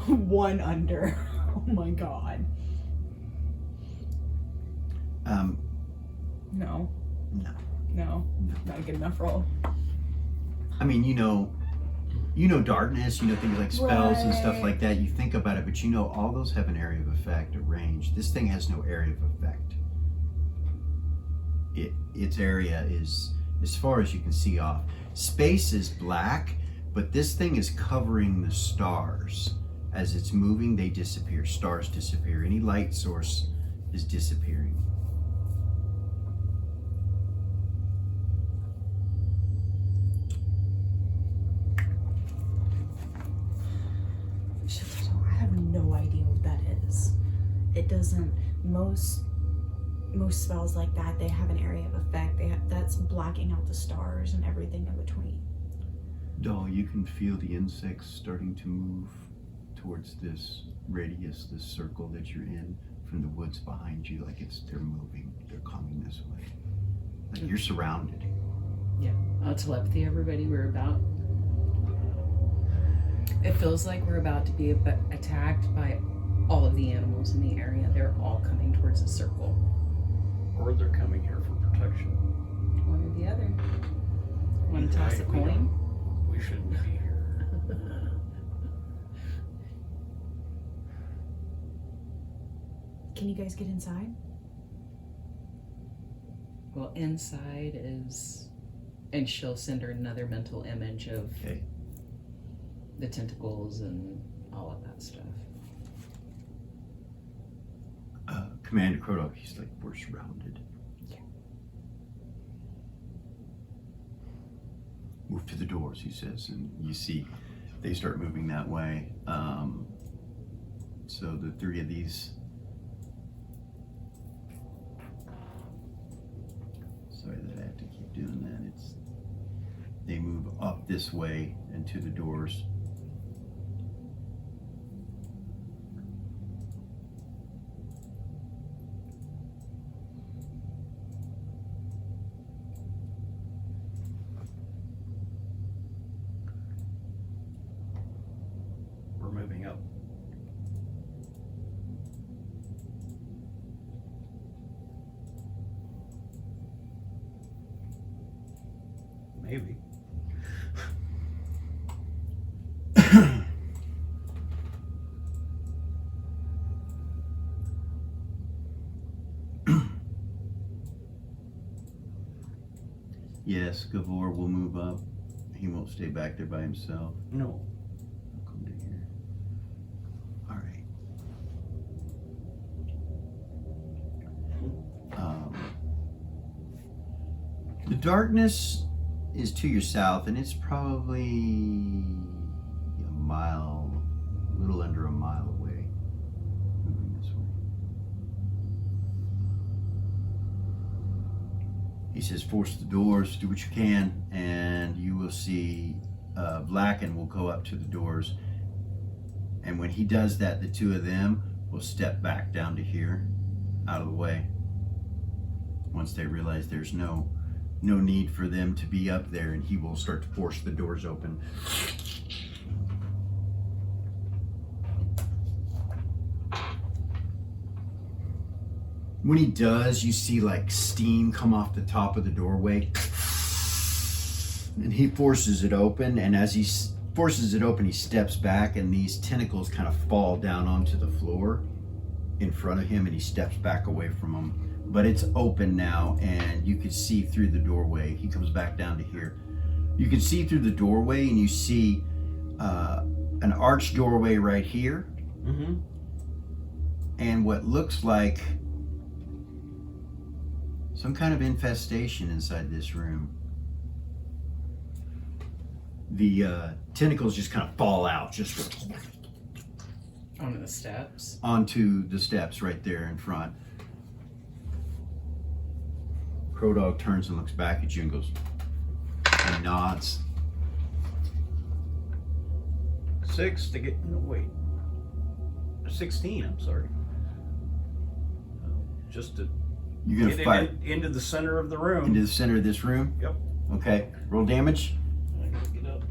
One under. Oh my god. No. No. No. No, not a good enough roll. I mean, you know darkness, you know things like spells and stuff Right. like that. You think about it, but you know all those have an area of effect, a range. This thing has no area of effect. Its area is as far as you can see off. Space is black, but this thing is covering the stars. As it's moving, they disappear. Stars disappear. Any light source is disappearing. I have no idea what that is. It doesn't. Most spells like that, they have an area of effect. That's blacking out the stars and everything in between. Doll, you can feel the insects starting to move towards this radius, this circle that you're in, from the woods behind you. Like they're moving. They're coming this way. Like you're surrounded. Yeah. Telepathy, everybody. We're about. It feels like we're about to be attacked by all of the animals in the area. They're all coming towards the circle. Or they're coming here for protection. One or the other. Want to toss a Right, we coin? don't- We shouldn't be here. Can you guys get inside? Well, inside is, and she'll send her another mental image of Okay. the tentacles and all of that stuff. Commander Krodok, he's like, we're surrounded. Yeah. Move to the doors, he says, and you see they start moving that way. So the three of these. Sorry that I have to keep doing that. They move up this way and to the doors. We're moving up. Maybe. Yes, Gavor will move up. He won't stay back there by himself. No. I'll come to here. All right. The darkness is to your south, and it's probably a mile, a little under a mile away. Moving this way. He says, force the doors, do what you can, and you will see Blacken will go up to the doors. And when he does that, the two of them will step back down to here, out of the way. Once they realize there's no need for them to be up there, and he will start to force the doors open. When he does, you see like steam come off the top of the doorway, and he forces it open, and as he forces it open, he steps back, and these tentacles kind of fall down onto the floor in front of him, and he steps back away from them. But it's open now, and you can see through the doorway. He comes back down to here. You can see through the doorway, and you see an arched doorway right here, Mm-hmm. and what looks like some kind of infestation inside this room. The tentacles just kind of fall out, just Onto the steps. onto the steps right there in front. Crow Dog turns and looks back at you and goes, and nods. 6 to get, no wait, 16, I'm sorry. Just to You're gonna get fire it into the center of the room. into the center of this room? Yep. Okay, roll damage. I gotta get up.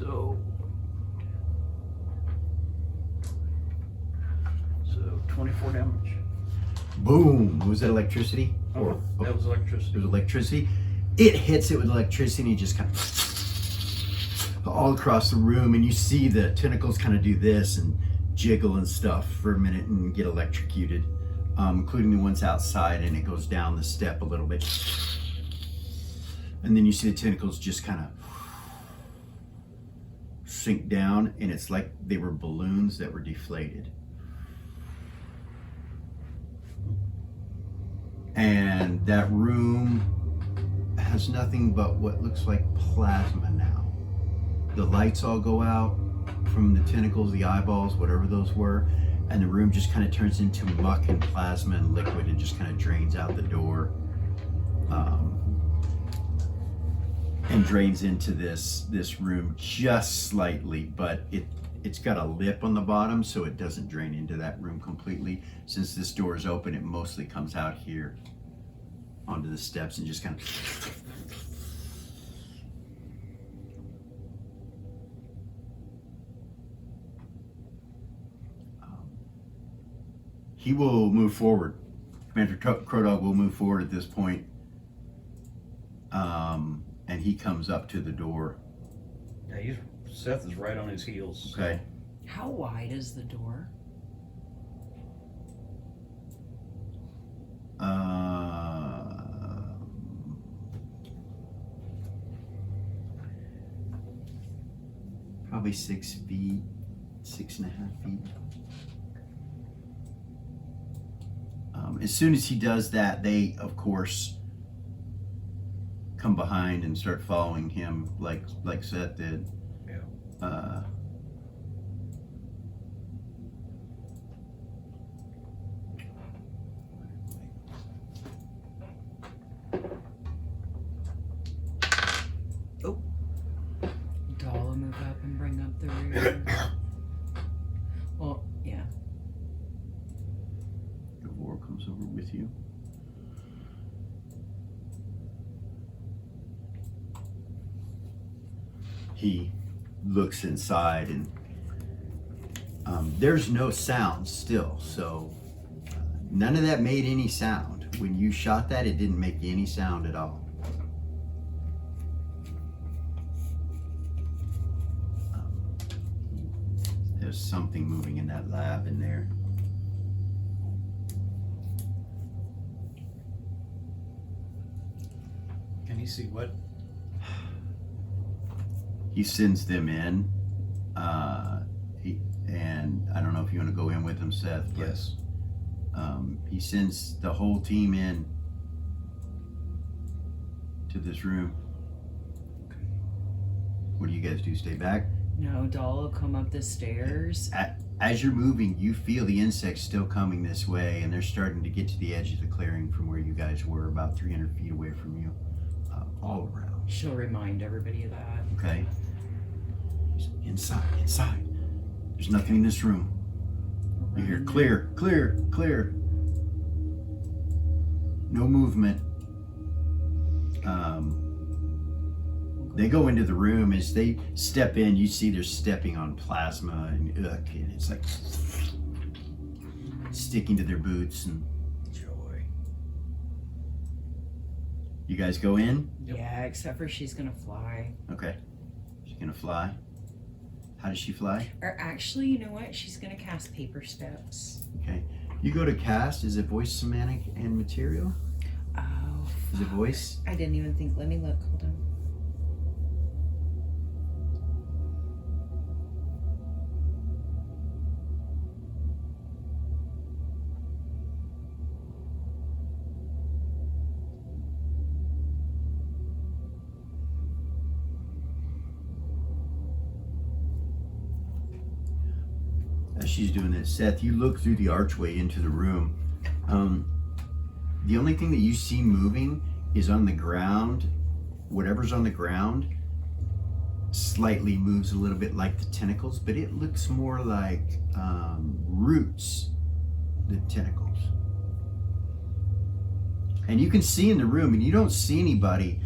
So 24 damage. Boom. Was that electricity? Oh, that was electricity. It was electricity. It hits it with electricity and you just kind of all across the room, and you see the tentacles kind of do this and jiggle and stuff for a minute and get electrocuted, including the ones outside, and it goes down the step a little bit. And then you see the tentacles just kind of sink down, and it's like they were balloons that were deflated. And that room has nothing but what looks like plasma now. The lights all go out from the tentacles, the eyeballs, whatever those were, and the room just kind of turns into muck and plasma and liquid and just kind of drains out the door, and drains into this room just slightly, but it's got a lip on the bottom, so it doesn't drain into that room completely. Since this door is open, it mostly comes out here onto the steps and just kind of he will move forward. Commander Crodog will move forward at this point. And he comes up to the door. Yeah, Seth is right on his heels. Okay. How wide is the door? Probably 6 feet, 6.5 feet. As soon as he does that, they, of course, come behind and start following him like Seth did. Yeah. Doll will move up and bring up the rear. Well, yeah. Gavor comes over with you. He looks inside, and there's no sound still, so none of that made any sound. When you shot that, it didn't make any sound at all. There's something moving in that lab in there. Can you see what? He sends them in, and I don't know if you want to go in with him, Seth. But, Yes. he sends the whole team in to this room. What do you guys do? Stay back? No, Doll will come up the stairs. As you're moving, you feel the insects still coming this way, and they're starting to get to the edge of the clearing from where you guys were, about 300 feet away from you, all around. She'll remind everybody of that. Okay? Inside. There's nothing in this room. You hear clear. No movement. They go into the room. As they step in, you see they're stepping on plasma and it's like sticking to their boots. And Joy. you guys go in? Yep. Yeah, except for she's gonna fly. Okay. She's gonna fly. How does she fly? Or actually, you know what? She's gonna cast paper steps. Okay. You go to cast. Is it voice, semantic, and material? Oh. Is it voice? I didn't even think. Let me look. Hold on. As she's doing that, Seth, you look through the archway into the room. The only thing that you see moving is on the ground. Whatever's on the ground slightly moves a little bit like the tentacles, but it looks more like roots than tentacles. And you can see in the room, and you don't see anybody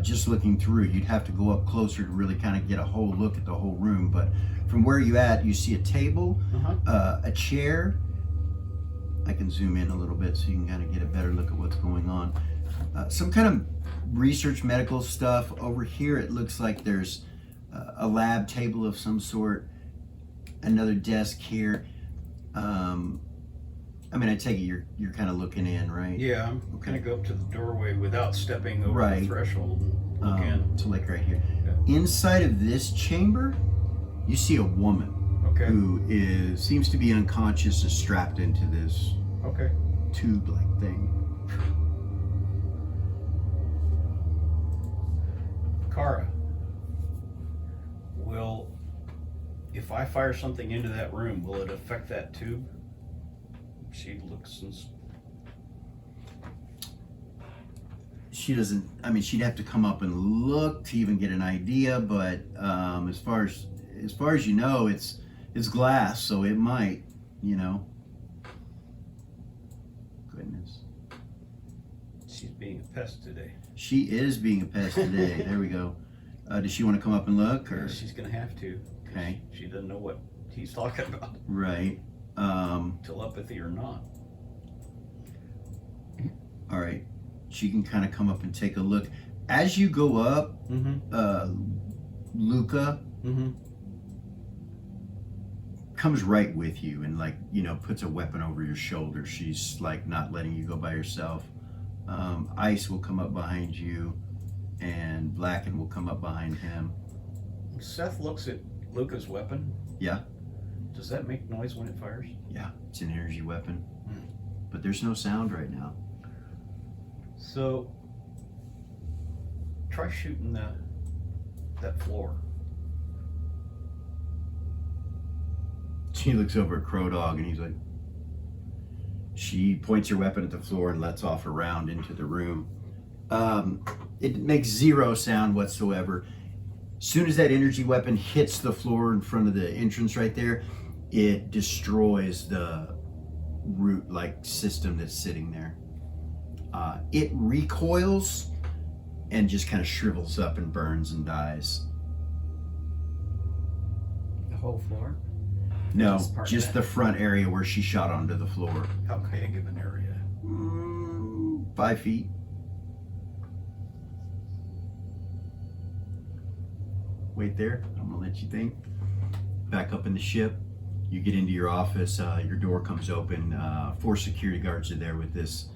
just looking through. You'd have to go up closer to really kind of get a whole look at the whole room. But from where you at, you see a table, a chair. I can zoom in a little bit so you can kind of get a better look at what's going on. Some kind of research medical stuff. Over here it looks like there's a lab table of some sort, another desk here. I mean, I take it you're kind of looking in, right? Yeah, I'm gonna go up to the doorway without stepping over the threshold and look in. So like right here. Yeah. Inside of this chamber, you see a woman who seems to be unconscious and strapped into this tube-like thing. Kara, if I fire something into that room, will it affect that tube? She looks and... She doesn't, I mean, she'd have to come up and look to even get an idea, but as far as you know, it's glass, so it might, you know. Goodness. She's being a pest today. She is being a pest today. There we go. Does she want to come up and look? Or? She's gonna have to. Okay. She doesn't know what he's talking about. Right. Telepathy or not. All right. She can kind of come up and take a look. As you go up, Luca comes right with you and, like, you know, puts a weapon over your shoulder. She's like not letting you go by yourself. Ice will come up behind you, and Blacken will come up behind him. Seth looks at Luca's weapon. Yeah. Does that make noise when it fires? Yeah, it's an energy weapon. But there's no sound right now. So, try shooting that floor. She looks over at Crow Dog and he's like, she points her weapon at the floor and lets off a round into the room. It makes zero sound whatsoever. As soon as that energy weapon hits the floor in front of the entrance right there, it destroys the root-like system that's sitting there. It recoils and just kind of shrivels up and burns and dies. The whole floor? No, just the front area where she shot onto the floor. How big of an area? 5 feet. Wait there. I'm gonna let you think. Back up in the ship. You get into your office. Your door comes open. 4 security guards are there with this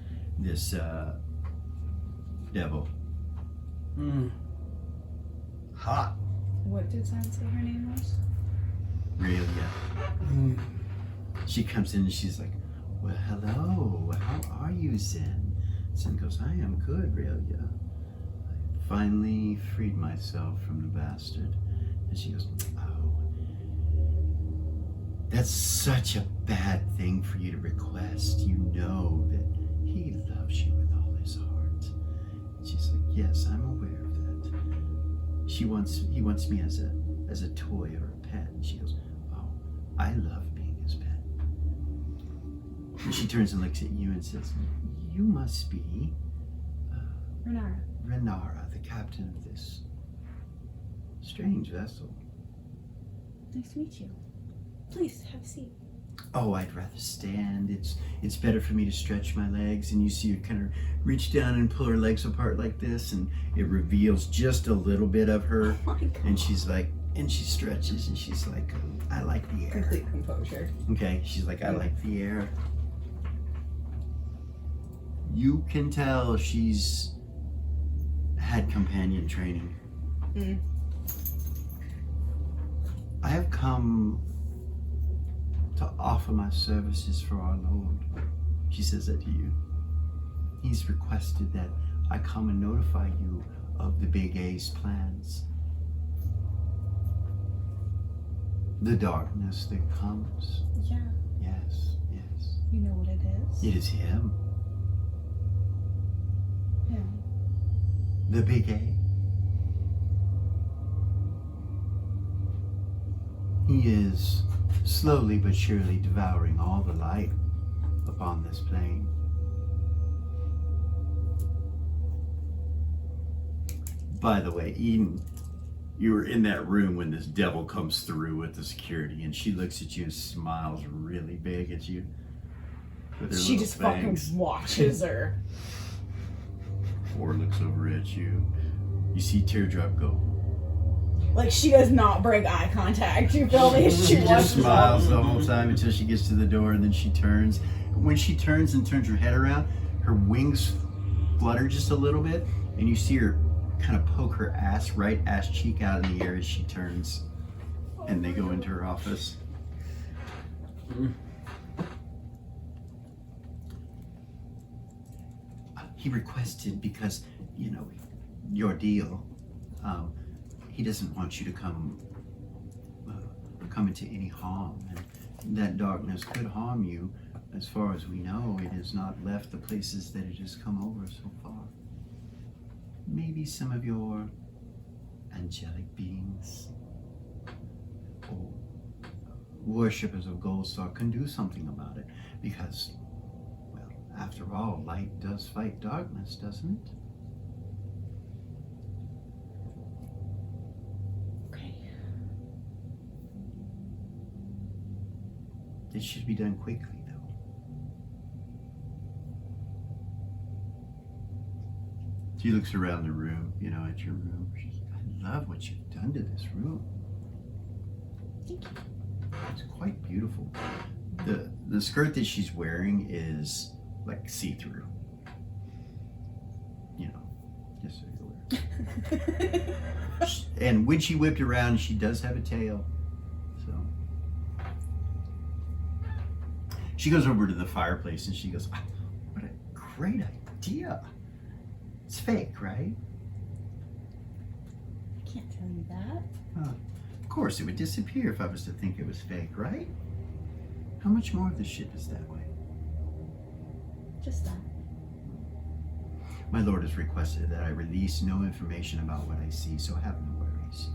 devil. Hot. What did San say her name was? Really? She comes in and she's like, "Well, hello. How are you, Zen?" Zen goes, "I am good, Aurelia. I finally freed myself from the bastard." And she goes, "Oh, that's such a bad thing for you to request. You know that he loves you with all his heart." And she's like, "Yes, I'm aware of that. He wants me as a toy or a pet." And she goes, "Oh, I love being his pet." And she turns and looks at you and says, "You must be Renara, the captain of this strange vessel." Nice to meet you. Please, have a seat. "Oh, I'd rather stand. It's better for me to stretch my legs." And you see her kind of reach down and pull her legs apart like this, and it reveals just a little bit of her. Oh my God. And she's like, and she stretches and she's like, "I like the air." Complete composure. Okay, she's like, "I like the air." You can tell she's had companion training. "I have come to offer my services for our Lord." She says that to you. "He's requested that I come and notify you of the Big A's plans. The darkness that comes." Yeah. Yes, yes. You know what it is? It is him. Yeah. The Big A. He is slowly but surely devouring all the light upon this plane. By the way, Eden, you were in that room when this devil comes through with the security, and she looks at you and smiles really big at you. with her She little just fangs. fucking watches her. Or looks over at you. You see Teardrop go. Like, she does not break eye contact. You feel me? She watches just all- smiles the whole time until she gets to the door, and then she turns. When she turns and turns her head around, her wings flutter just a little bit, and you see her kind of poke her right ass cheek out in the air as she turns, and they go into her office. He requested, because, you know, your deal, he doesn't want you to come into any harm, and that darkness could harm you. As far as we know, it has not left the places that it has come over so far. Maybe some of your angelic beings or worshippers of Goldstar can do something about it, because, well, after all, light does fight darkness, doesn't it? Okay. It should be done quickly, though. She looks around the room, you know, at your room. She's, I love what you've done to this room. Thank you. It's quite beautiful. The skirt that she's wearing is like see-through. You know, just so you're aware. And when she whipped around, she does have a tail. So she goes over to the fireplace and she goes, "Ah, what a great idea. It's fake, right?" I can't tell you that. Of course, it would disappear if I was to think it was fake, right? How much more of this shit is that way? Just that. My lord has requested that I release no information about what I see, so have no worries.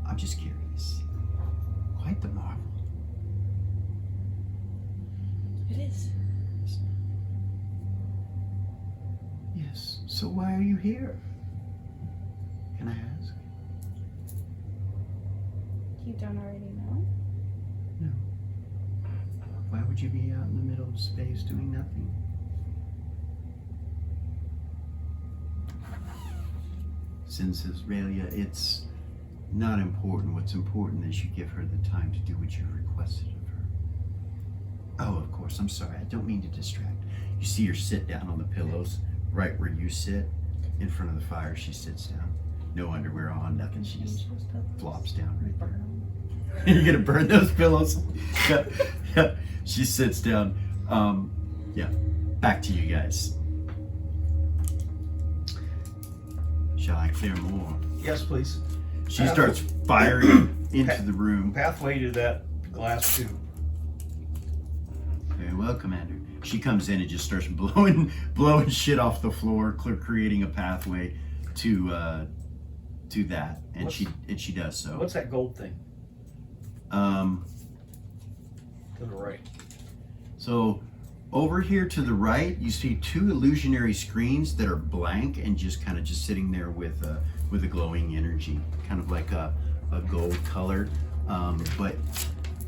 I'm just curious. Quite the marvel. It is. Yes, so why are you here? Can I ask? You don't already know? No. Why would you be out in the middle of space doing nothing? Since Israelia, it's not important. What's important is you give her the time to do what you requested of her. Oh, of course, I'm sorry. I don't mean to distract. You see her sit down on the pillows, right where you sit, in front of the fire. She sits down. No underwear on, nothing. She just flops down right there. You're gonna burn those pillows? Yeah. She sits down. Yeah. Back to you guys. Shall I clear more? Yes, please. She starts firing into the room. Pathway to that glass tube. Very well, Commander. She comes in and just starts blowing shit off the floor, creating a pathway to that, and she does so. What's that gold thing To to the right? So over here to the right, you see two illusionary screens that are blank and just kind of just sitting there with a glowing energy, kind of like a gold color. But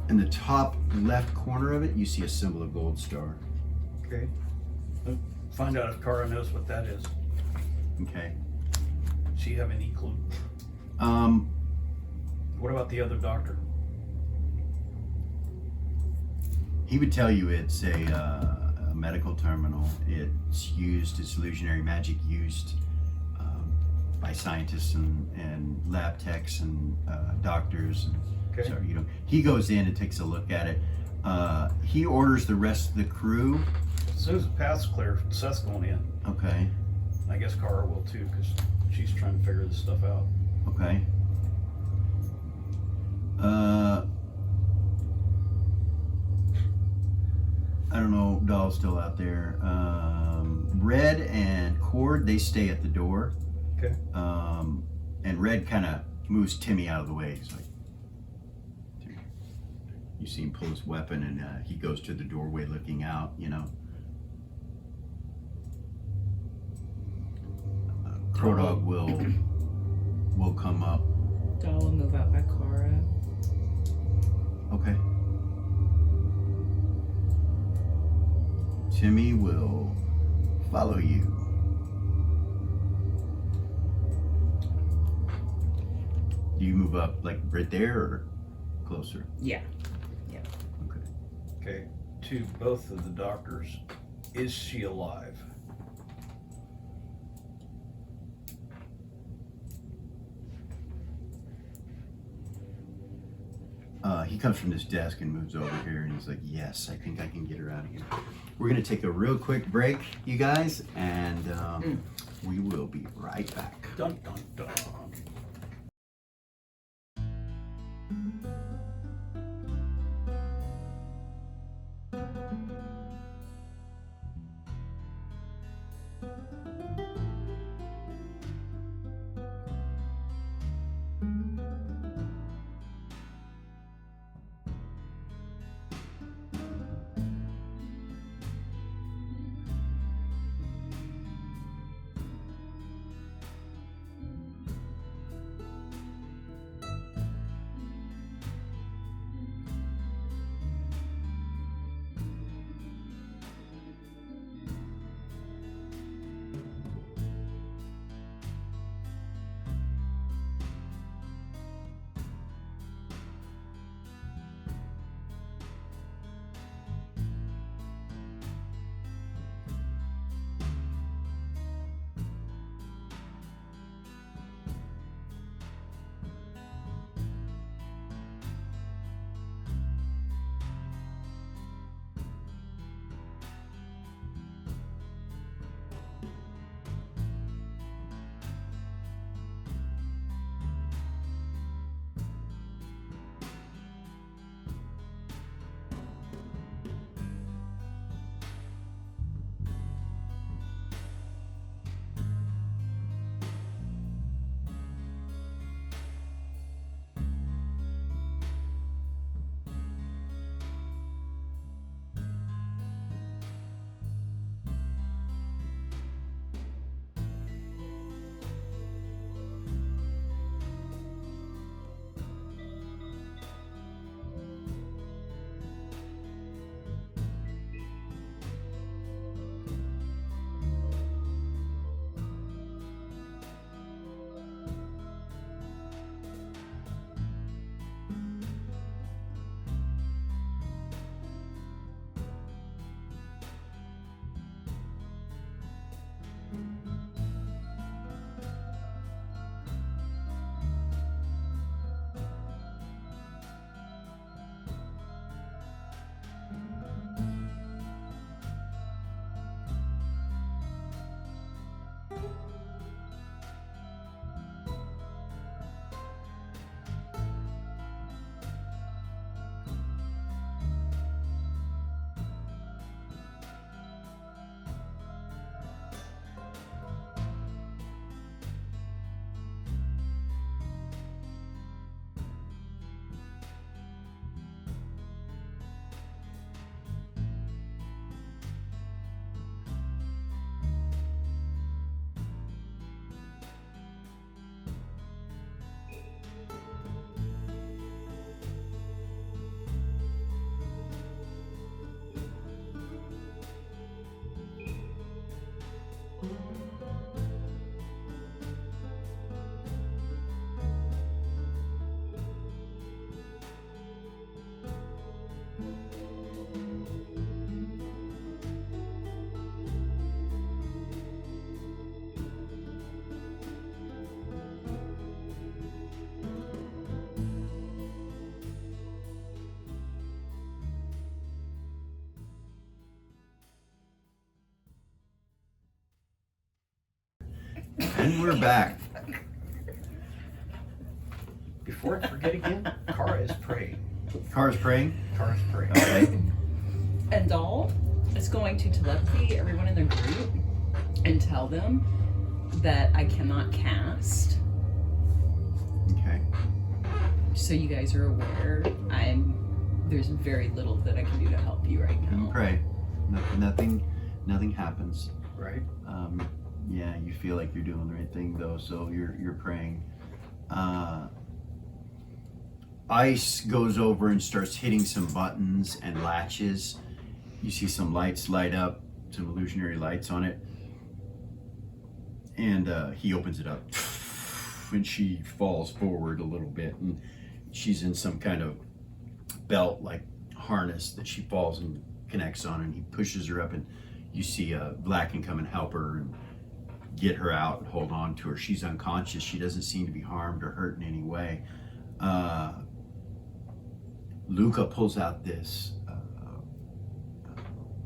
in the top left corner of it, you see a symbol of Gold Star. Okay. Let's find out if Kara knows what that is. Okay. Does she have any clue? What about the other doctor? He would tell you it's a medical terminal. It's illusionary magic used by scientists and lab techs and doctors. Okay. So, you know, he goes in and takes a look at it. He orders the rest of the crew. As soon as the path's clear, Seth's going in. Okay. I guess Kara will too, because she's trying to figure this stuff out. Okay. I don't know, Doll's still out there. Red and Cord, they stay at the door. Okay. And Red kind of moves Timmy out of the way. He's like, you see him pull his weapon, and he goes to the doorway looking out, you know. Crow Dog will come up. Doll will move out by Cara. Okay. Timmy will follow you. Do you move up like right there or closer? Yeah. Okay. To both of the doctors, is she alive? He comes from this desk and moves over here and he's like, yes, I think I can get her out of here. We're gonna take a real quick break, you guys, and we will be right back. Dun dun dun. And we're back. Before I forget again, Cara is praying. Cara's praying. Cara's praying. Okay. And Doll is going to telepathy everyone in their group and tell them that I cannot cast. Okay. So you guys are aware, there's very little that I can do to help you right now. Pray. Nothing happens. Right? Yeah, you feel like you're doing the right thing though, so you're praying. Ice goes over and starts hitting some buttons and latches. You see some lights light up, some illusionary lights on it. And he opens it up. And she falls forward a little bit. And she's in some kind of belt, like harness that she falls and connects on. And he pushes her up, and you see Blacken come and help her and get her out and hold on to her. She's unconscious. She doesn't seem to be harmed or hurt in any way. Luca pulls out this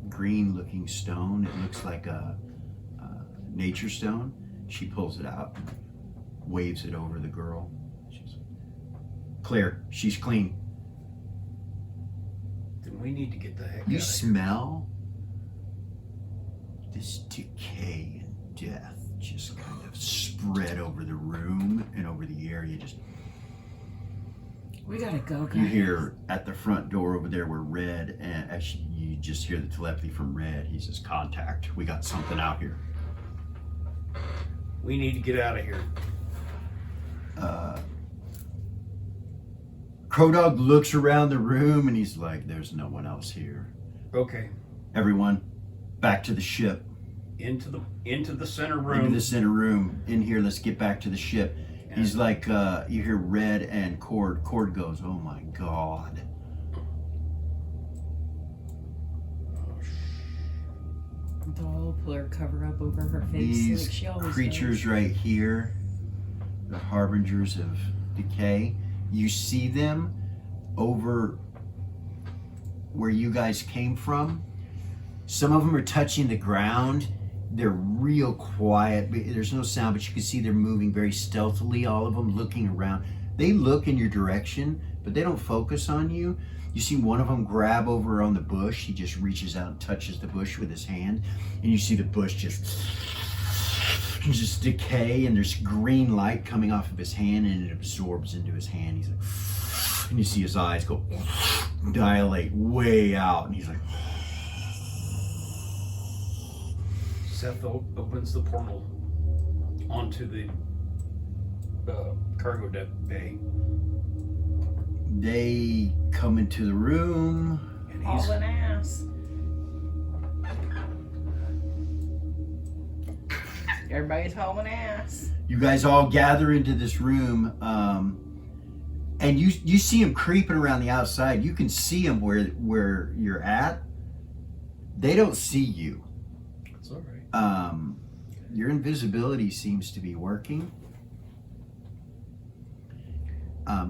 green looking stone. It looks like a nature stone. She pulls it out, waves it over the girl. She's clear. She's clean. Then we need to get the heck You out of smell this decay and death just kind of spread over the room and over the area. Just We gotta go, guys. you hear at the front door over there where Red, and as you just hear the telepathy from Red, he says, "Contact. We got something out here." We need to get out of here. Crow Dog looks around the room and he's like, "There's no one else here. Okay. Everyone, back to the ship. Into the center Into room. the center room. In here, let's get back to the ship." He's like, you hear Red and Cord. Cord goes, "Oh my God." Doll, pull her cover up over her face These like she always creatures does. right here, the harbingers of decay, you see them over where you guys came from. Some of them are touching the ground. They're real quiet. There's no sound, but you can see they're moving very stealthily, all of them looking around. They look in your direction, but they don't focus on you. You see one of them grab over on the bush. He just reaches out and touches the bush with his hand, and you see the bush just decay, and there's green light coming off of his hand, and it absorbs into his hand. He's like, and you see his eyes go dilate way out, and he's like, Seth opens the portal onto the cargo deck bay. they come into the room. And he's Hauling ass. Everybody's hauling ass. You guys all gather into this room, and you see him creeping around the outside. You can see him where you're at. They don't see you. It's all right. Your invisibility seems to be working.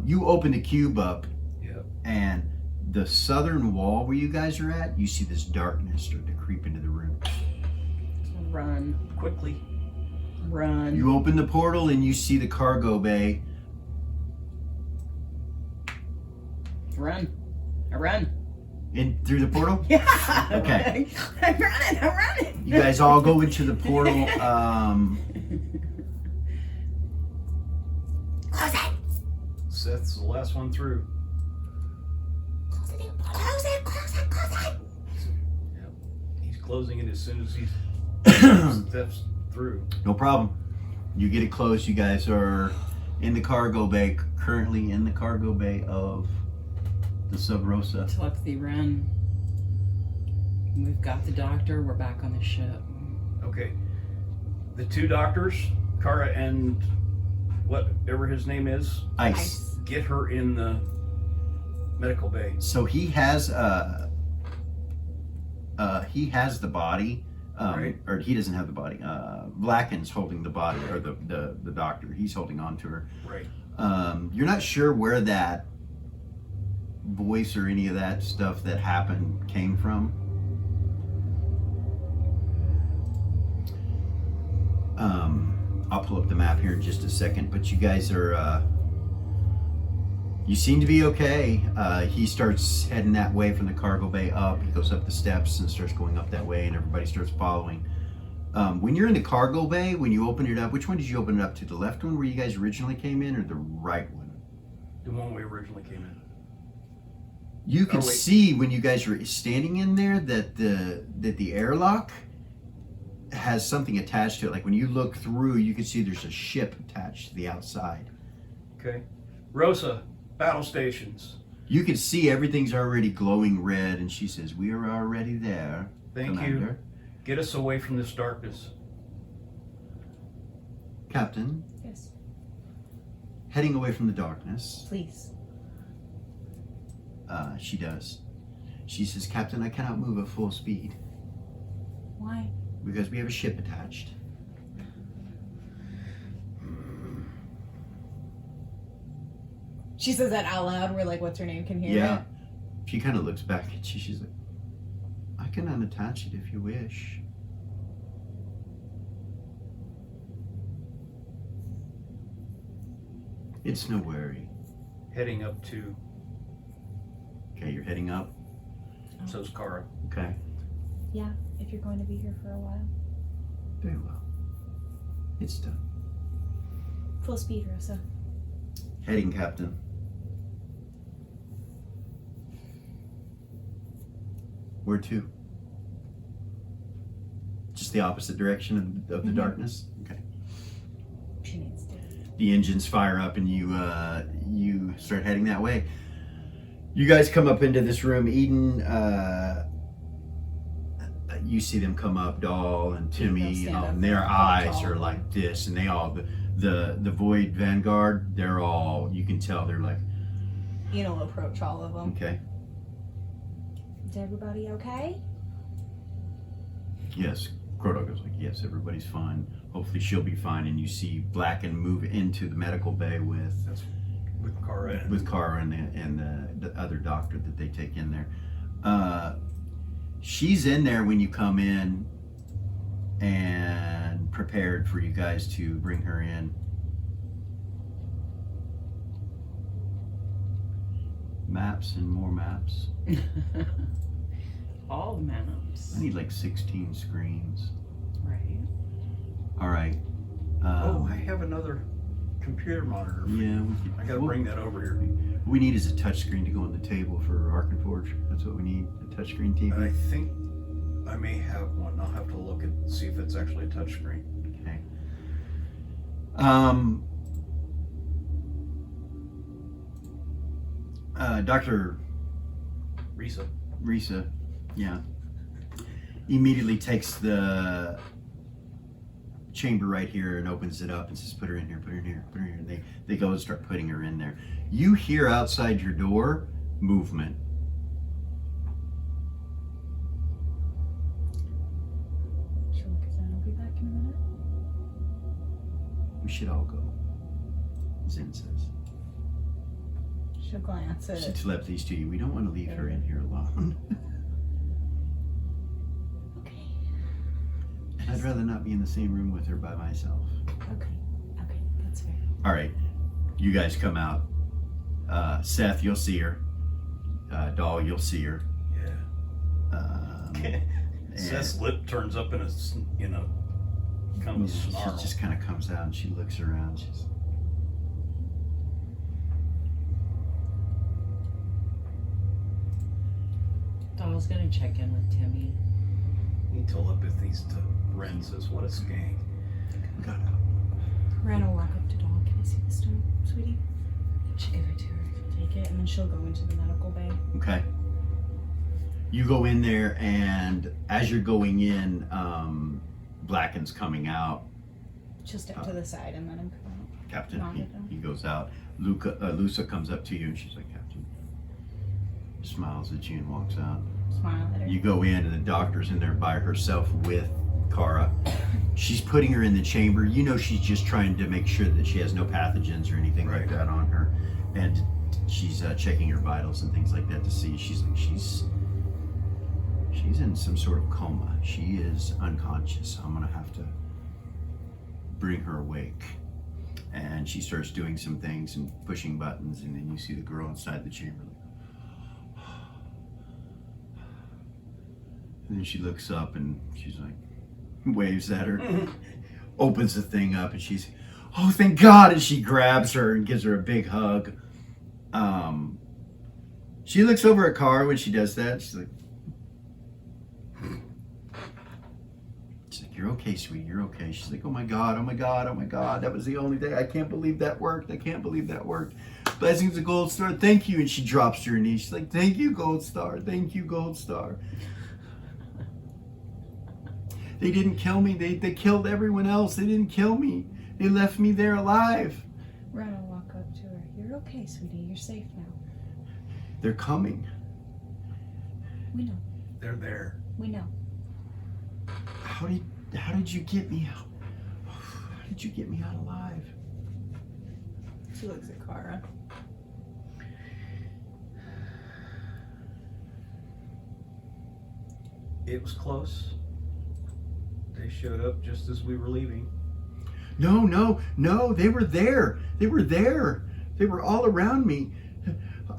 You open the cube up, Yep. and the southern wall where you guys are at, you see this darkness start to creep into the room. Run. Quickly. Run. You open the portal and you see the cargo bay. Run. I run. In through the portal? Yeah. Okay. I'm running. You guys all go into the portal. Close it! Seth's the last one through. Close it! Close it! Close it! Close it! Yep. He's closing it as soon as he steps through. No problem. You get it closed. You guys are in the cargo bay, currently in the cargo bay of the Sub Rosa. Telepathy, run. We've got the doctor. We're back on the ship. Okay. The two doctors, Kara and whatever his name is, Ice. get her in the medical bay. So he has the body. Right. Or he doesn't have the body. Blacken's holding the body, or the doctor. He's holding on to her. Right. You're not sure where that voice or any of that stuff that happened came from. I'll pull up the map here in just a second, but you guys are, you seem to be okay. He starts heading that way from the cargo bay up. He goes up the steps and starts going up that way, and everybody starts following. When you're in the cargo bay, when you open it up, which one did you open it up to? The left one where you guys originally came in, or the right one? The one we originally came in. You can Oh, wait. see when you guys were standing in there that the airlock has something attached to it. Like when you look through, you can see there's a ship attached to the outside. Okay. Rosa, battle stations. You can see everything's already glowing red, and she says, "We are already there, Thank Commander." you. Get us away from this darkness. Captain, Yes. heading away from the darkness. Please. She does. She says, "Captain, I cannot move at full speed Why? because we have a ship attached." She says that out loud where, like, what's her name can hear Yeah. it. She kind of looks back at you. She's like, "I can unattach it if you wish." It's no worry. Heading up to, Okay, you're heading up. so's Kara. Okay, Yeah, if you're going to be here for a while. very well. It's done. Full speed, Rosa. Heading, Captain. Where to? Just the opposite direction of the darkness? Okay. She needs to. The engines fire up and you start heading that way. You guys come up into this room. Eden, you see them come up, Doll and Timmy, stand up. and their eyes Tall. are like this, and they all, the Void Vanguard, they're all, you can tell they're like, Ian will approach all of them. okay, Is everybody okay? yes. Croto goes like, yes, everybody's fine. Hopefully she'll be fine. And you see Blacken move into the medical bay with Kara. Kara and the other doctor that they take in there. She's in there when you come in and prepared for you guys to bring her in. Maps and more maps. All the maps. I need like 16 screens. Right. All right. Oh, I have another computer monitor. Yeah, I gotta bring that over here. we need is a touchscreen to go on the table for Arkenforge. That's what we need, a touchscreen TV. I think I may have one. I'll have to look and see if it's actually a touchscreen. Okay. Dr. Risa, yeah, immediately takes the chamber right here and opens it up and says, "Put her in here, put her in here, put her in here." They go and start putting her in there. You hear outside your door movement. She'll look at that. I'll be back in a minute. We should all go, Zen says. She'll glance at She it. telepathies to you. We don't want to leave her in here alone. Okay. And I'd rather not be in the same room with her by myself. Okay. Okay. That's fair. All right, you guys come out. Seth, you'll see her. Doll, you'll see her. Yeah. Seth's lip turns up in a, kind of a snarl. She just kind of comes out and she looks around. She's, Doll's gonna check in with Timmy. He telepathies to Renses. What a skank. got out. Ren will walk up to Doll. Can I see the stone, sweetie? She'll give it to her. Take it, and then she'll go into the medical bay. Okay. You go in there, and as you're going in, Blacken's coming out. She'll step to the side and let him come out. Captain, Knock it down. he goes out. Lusa comes up to you, and she's like, "Captain," smiles at you and walks out. Smile at her. You go in, and the doctor's in there by herself with Kara. She's putting her in the chamber. You know she's just trying to make sure that she has no pathogens or anything like that on her. And she's checking her vitals and things like that to see. She's in some sort of coma. She is unconscious. I'm going to have to bring her awake. And she starts doing some things and pushing buttons, and then you see the girl inside the chamber. And then she looks up and she's like, waves at her, opens the thing up, and she's, "Oh, thank God!" And she grabs her and gives her a big hug. She looks over at Kara when she does that. She's like, you're okay, sweetie, you're okay. She's like, oh my God, oh my God, oh my God. That was the only day. I can't believe that worked. I can't believe that worked. Blessings of Gold Star, thank you. And she drops to her knees. She's like, thank you, Gold Star. Thank you, Gold Star. They didn't kill me. They killed everyone else. They didn't kill me. They left me there alive. We're gonna walk up to her. You're okay, sweetie. You're safe now. They're coming. We know. They're there. We know. How did you get me out? How did you get me out alive? She looks at Kara. It was close. They showed up just as we were leaving. No, they were there. They were there. They were all around me.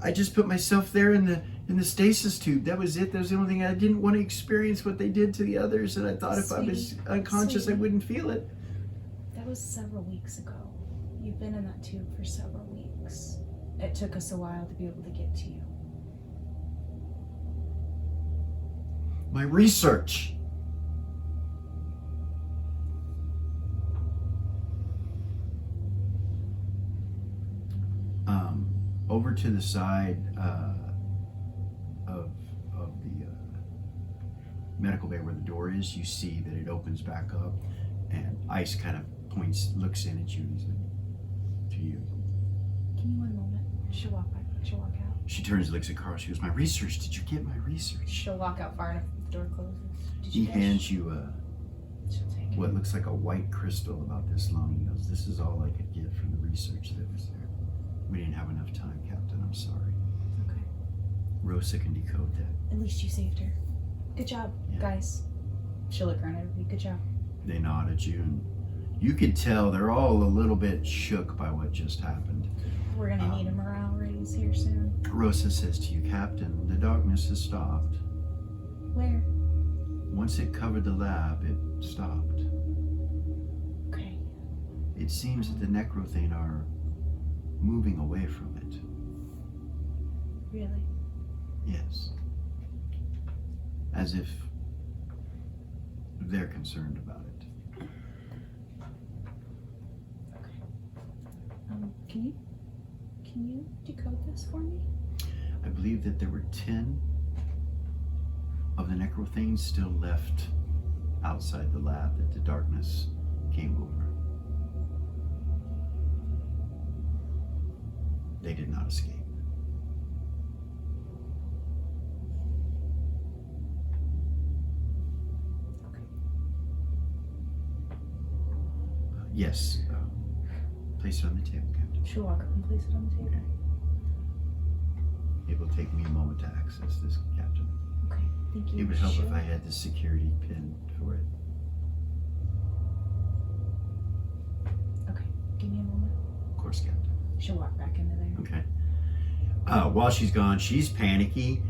I just put myself there in the stasis tube. That was it. That was the only thing. I didn't want to experience what they did to the others, and I thought if I was unconscious, I wouldn't feel it. That was several weeks ago. You've been in that tube for several weeks. It took us a while to be able to get to you. My research. Over to the side of the medical bay where the door is, you see that it opens back up, and Ice kind of looks in at you, and he's like, to you. Give me one moment. She'll walk back. She'll walk out. She turns and looks at Carl. She goes, my research. Did you get my research? She'll walk out far enough that the door closes. Did He you guys? hands you She'll take it. what looks like a white crystal about this long. He goes, this is all I could get from the research that was there. We didn't have enough time, Captain. I'm sorry. Okay. Rosa can decode that. At least you saved her. Good job, Yeah. guys. She'll look around at everybody. Good job. They nod at you, and you could tell they're all a little bit shook by what just happened. We're gonna need a morale raise here soon. Rosa says to you, Captain, the darkness has stopped. Where? Once it covered the lab, it stopped. Okay. It seems that the Necrothane are moving away from it. Really? Yes. As if they're concerned about it. Okay. Can you decode this for me? I believe that there were 10 of the Necrothanes still left outside the lab that the darkness came over. They did not escape. Okay. Yes. Place it on the table, Captain. She'll walk up and place it on the table. Okay. It will take me a moment to access this, Captain. Okay. Thank you. It would help She'll- if I had the security pin for it. Okay. Give me a moment. Of course, Captain. She'll walk back into there. Okay. While she's gone, she's panicky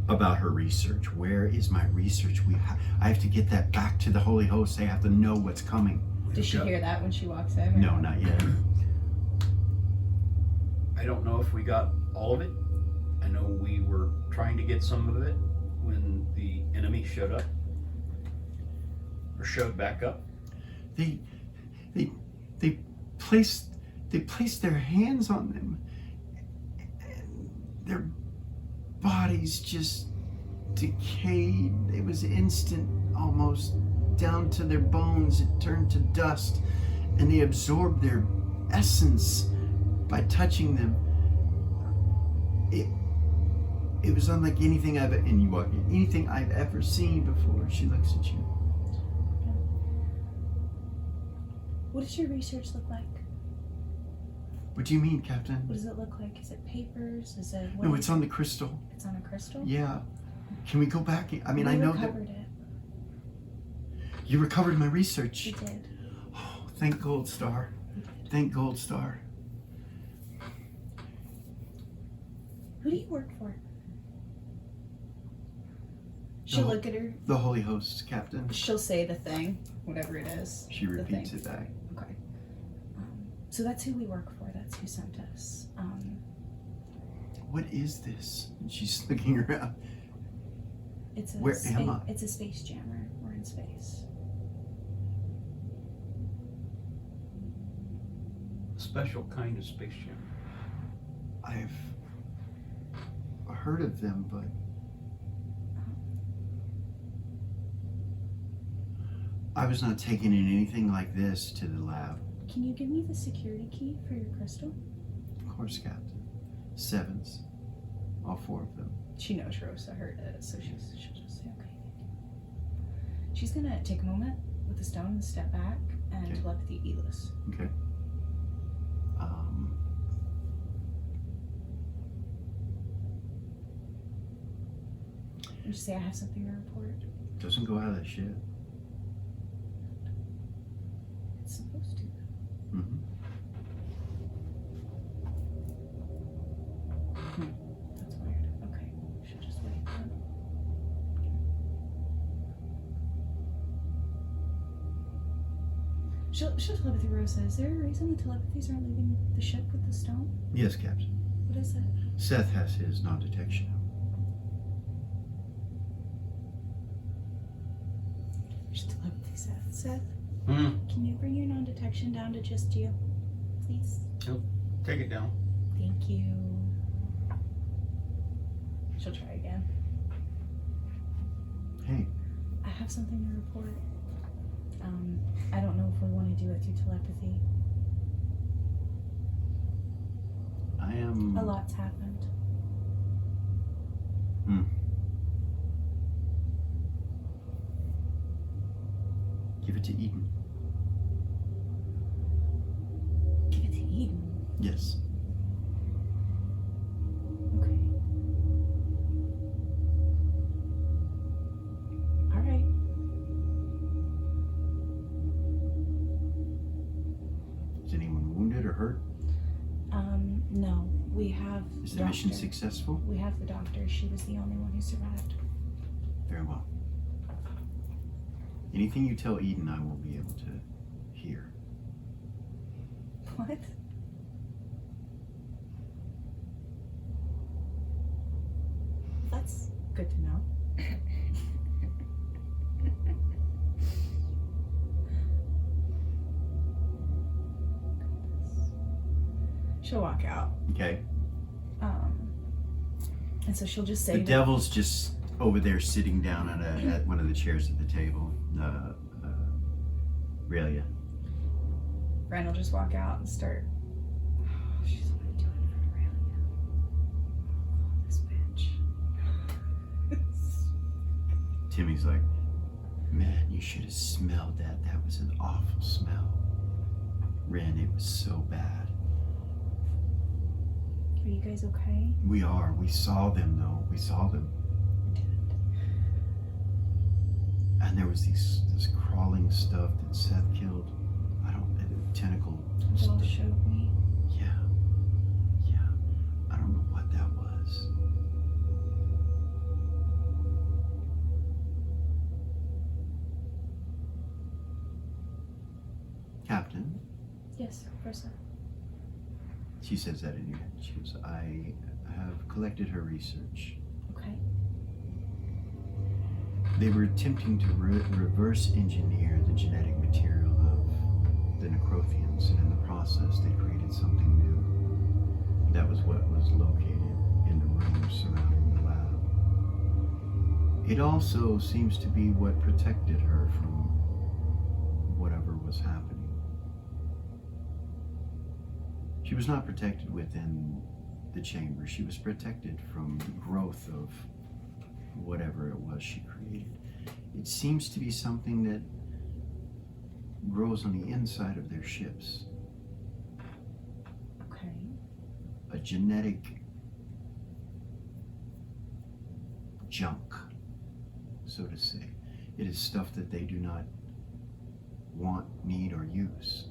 about her research. Where is my research? I have to get that back to the Holy Host. They have to know what's coming. Does she hear that when she walks in? or No, not yet. I don't know if we got all of it. I know we were trying to get some of it when the enemy showed up. Or showed back up. They placed their hands on them. And their bodies just decayed. It was instant, almost down to their bones. It turned to dust, and they absorbed their essence by touching them. It was unlike anything anything I've ever seen before. She looks at you. What does your research look like? What do you mean, Captain? What does it look like? Is it papers? Is it? No, it's on the crystal. It's on a crystal. Yeah. Can we go back? I mean, We I know recovered it. that you recovered my research. We did. Oh, thank Gold Star. Thank Gold Star. Who do you work for? She'll look at her. The Holy Hosts, Captain. She'll say the thing, whatever it is. She the repeats thing. it back. Okay. So that's who we work for. That's who sent us. What is this? And she's looking around. It's a Where am I? It's a space jammer. We're in space. special kind of spaceship? I've heard of them, but I was not taking in anything like this to the lab. Can you give me the security key for your crystal? Of course, Captain. 7s. All 4 of them. She knows Rosa heard it, so she'll just say, okay. She's gonna take a moment with the stone and step back and Okay. telepathy Elis. Okay. And just say I have something to report. Doesn't go out of that ship. It's supposed to. Mm-hmm. That's weird. Okay. Should just wait then. She'll telepathy Rosa. Is there a reason the telepathies aren't leaving the ship with the stone? Yes, Captain. What is it? Seth has his non-detection. Just telepathy Seth. Seth, Hmm. can you bring your non-detection down to just you? Please? Take it down. Thank you. She'll try again. Hey, I have something to report. I don't know if we want to do it through telepathy. I am... A lot's happened. Give it to Eden. Give it to Eden. Yes. Okay. All right. Is anyone wounded or hurt? No. We have Is the mission doctor. successful? We have the doctor. She was the only one who survived. Very well. Anything you tell Eden, I will be able to hear. What? That's good to know. She'll walk out. Okay. And so she'll just say The that- devil's just over there sitting down at one of the chairs at the table. Aurelia. Ren will just walk out and start. Oh, she's already doing it for Aurelia. Oh, this bitch. Timmy's like, man, you should have smelled that. That was an awful smell. Ren, it was so bad. Are you guys okay? We are. We saw them, though. We saw them. And there was this crawling stuff that Seth killed. Tentacle. Joel stuff. showed me. Yeah. I don't know what that was. Captain, Yes, Rosa. she says that in your head. She goes, I have collected her research. Okay. They were attempting to reverse engineer the genetic material of the Necrothians, and in the process they created something new. That was what was located in the rooms surrounding the lab. It also seems to be what protected her from whatever was happening. She was not protected within the chamber. She was protected from the growth of whatever it was she created. It seems to be something that grows on the inside of their ships. Okay. A genetic junk, so to say. It is stuff that they do not want, need, or use.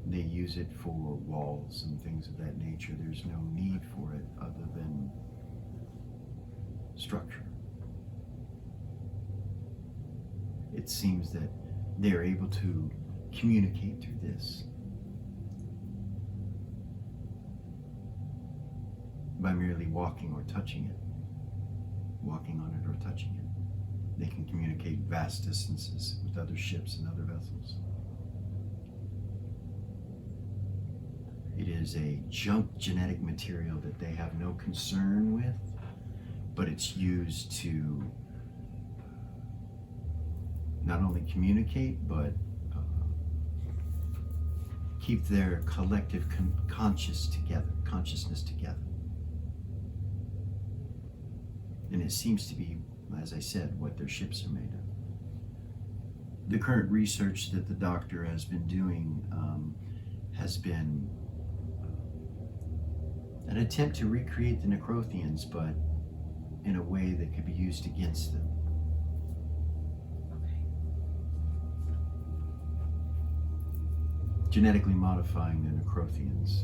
They use it for walls and things of that nature. There's no need for it other than structure. It seems that they're able to communicate through this by merely walking or touching it, walking on it or touching it. They can communicate vast distances with other ships and other vessels. It is a junk genetic material that they have no concern with, but it's used to not only communicate, but keep their collective consciousness together. And it seems to be, as I said, what their ships are made of. The current research that the doctor has been doing has been an attempt to recreate the Necrothians, but in a way that could be used against them. Okay. Genetically modifying the Necrothians.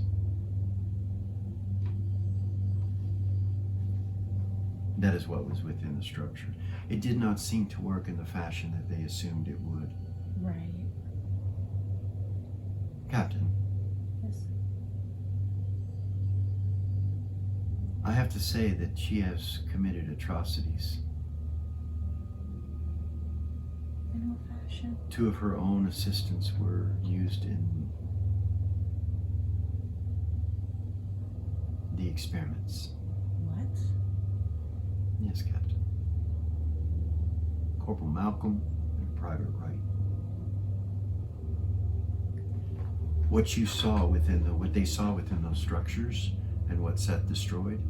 That is what was within the structure. It did not seem to work in the fashion that they assumed it would. Right. Captain, Yes. I have to say that she has committed atrocities. In what fashion? 2 of her own assistants were used in the experiments. What? Yes, Captain. Corporal Malcolm and Private Wright. What they saw within those structures and what Seth destroyed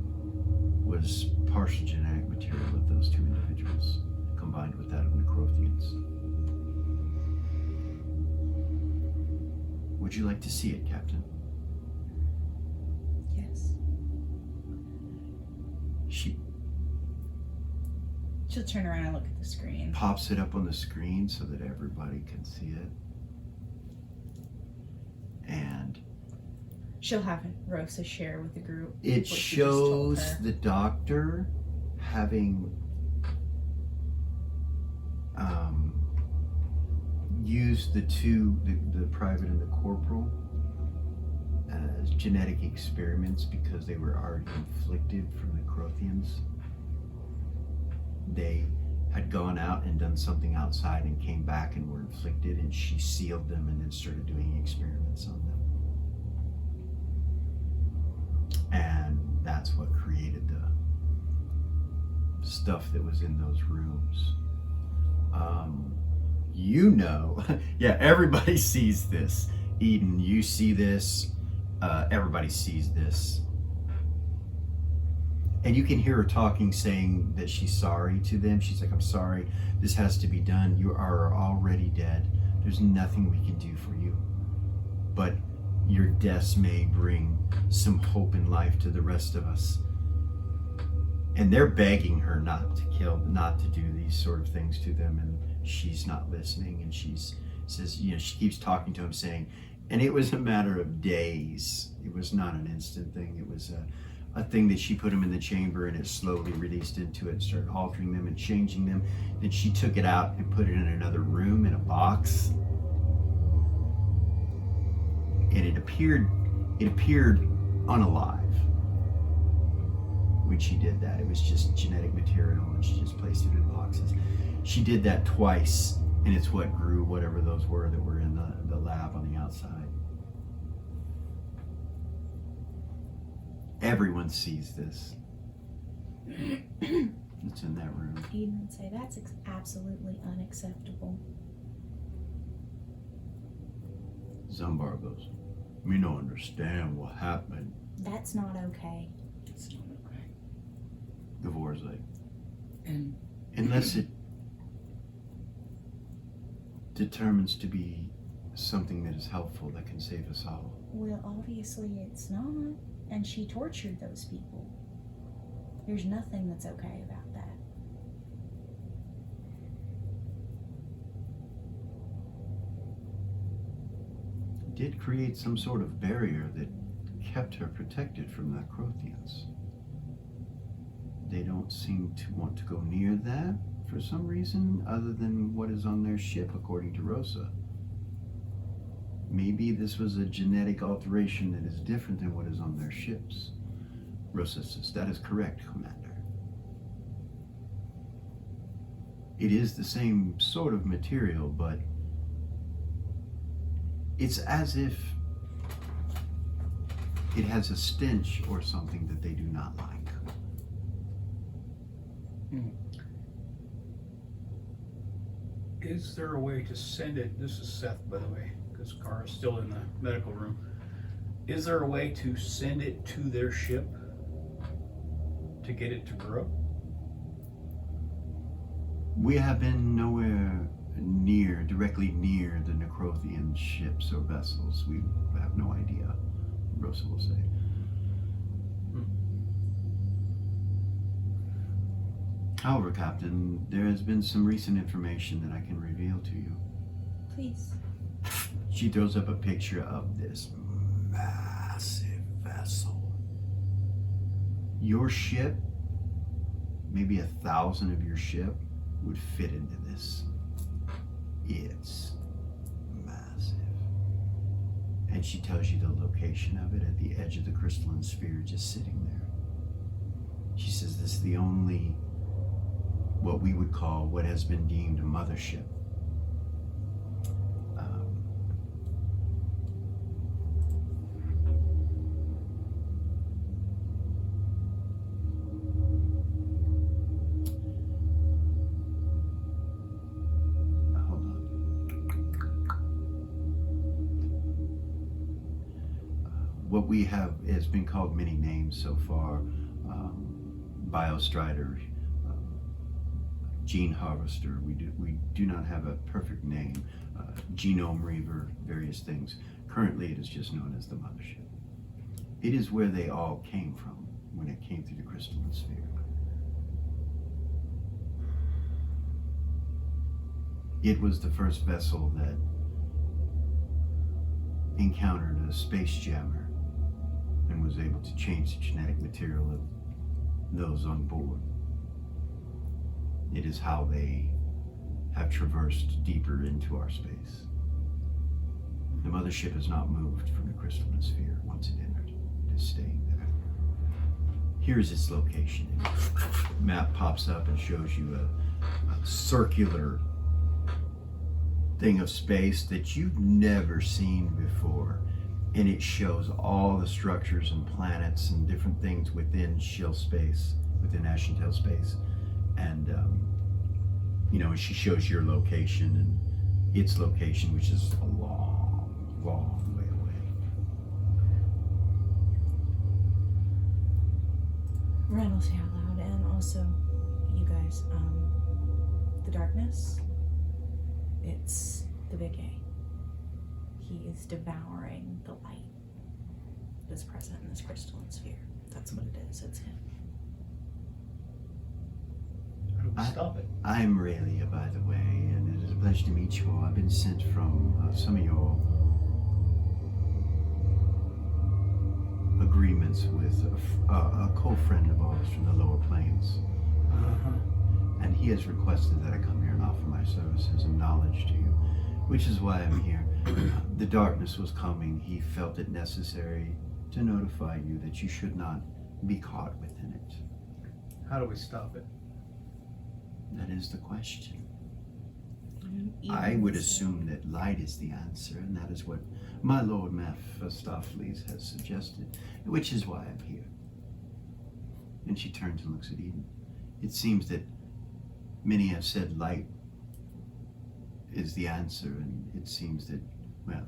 was partial genetic material of those 2 individuals combined with that of Necrothians. Would you like to see it, Captain? Yes. She She'll turn around and look at the screen. pops it up on the screen so that everybody can see it. And She'll have Rosa share with the group. it what she just told shows her. the doctor having used the 2, the private and the corporal, as genetic experiments because they were already inflicted from the Necrothians. They had gone out and done something outside and came back and were inflicted, and she sealed them and then started doing experiments on them. And that's what created the stuff that was in those rooms. Yeah, everybody sees this. Eden, you see this. Everybody sees this. And you can hear her talking, saying that she's sorry to them. She's like, I'm sorry, this has to be done. You are already dead. There's nothing we can do for you. But your deaths may bring some hope in life to the rest of us. And they're begging her not to kill, not to do these sort of things to them. And she's not listening. And she says, she keeps talking to him, saying, and it was a matter of days. It was not an instant thing. It was a thing that she put them in the chamber, and it slowly released into it and started altering them and changing them. Then she took it out and put it in another room in a box. And it appeared unalive when she did that. It was just genetic material, and she just placed it in boxes. She did that twice, and it's what grew whatever those were that were in the lab on the outside. Everyone sees this. It's in that room. Eden would say that's absolutely unacceptable. Zumbar goes, me don't understand what happened. That's not okay. It's not okay. Gavor's like, And unless it determines to be something that is helpful, that can save us all. Well, obviously it's not. And she tortured those people. There's nothing that's okay about that. It did create some sort of barrier that kept her protected from the Necrothians. They don't seem to want to go near that for some reason, other than what is on their ship, according to Rosa. Maybe this was a genetic alteration that is different than what is on their ships. Rosa says, that is correct, Commander. It is the same sort of material, but it's as if it has a stench or something that they do not like. Is there a way to send it? This is Seth, by the way, because Kara's still in the medical room. Is there a way to send it to their ship to get it to grow? We have been nowhere directly near the Necrothian ships or vessels. We have no idea, Rosa will say. However, Captain, there has been some recent information that I can reveal to you. Please. She throws up a picture of this massive vessel. Your ship, maybe 1,000 of your ship, would fit into this. It's massive. And she tells you the location of it at the edge of the crystalline sphere, just sitting there. She says this is the only, what we would call, what has been deemed a mothership. What we have has been called many names so far. Biostrider, Gene Harvester. We do not have a perfect name. Genome Reaver, various things. Currently it is just known as the Mothership. It is where they all came from when it came through the crystalline sphere. It was the first vessel that encountered a space jammer and was able to change the genetic material of those on board. It is how they have traversed deeper into our space. The mothership has not moved from the crystalline sphere once it entered. It is staying there. Here's its location. Map pops up and shows you a circular thing of space that you've never seen before. And it shows all the structures and planets and different things within Shill space, within Ashentel space. And, you know, she shows your location and its location, which is a long, long way away. Ryan will say out loud, and also, you guys, the darkness, it's the big A. He is devouring the light that's present in this crystalline sphere. That's what it is. It's him. How do we stop it? I'm Raylia, by the way, and it is a pleasure to meet you all. I've been sent from some of your agreements with a co-friend of ours from the lower planes. And he has requested that I come here and offer my services and knowledge to you, which is why I'm here. The darkness was coming. He felt it necessary to notify you that you should not be caught within it. How do we stop it? That is the question. I would assume that light is the answer, and that is what my Lord Mephistopheles has suggested, which is why I'm here. And she turns and looks at Eden. It seems that many have said light is the answer, and it seems that, well,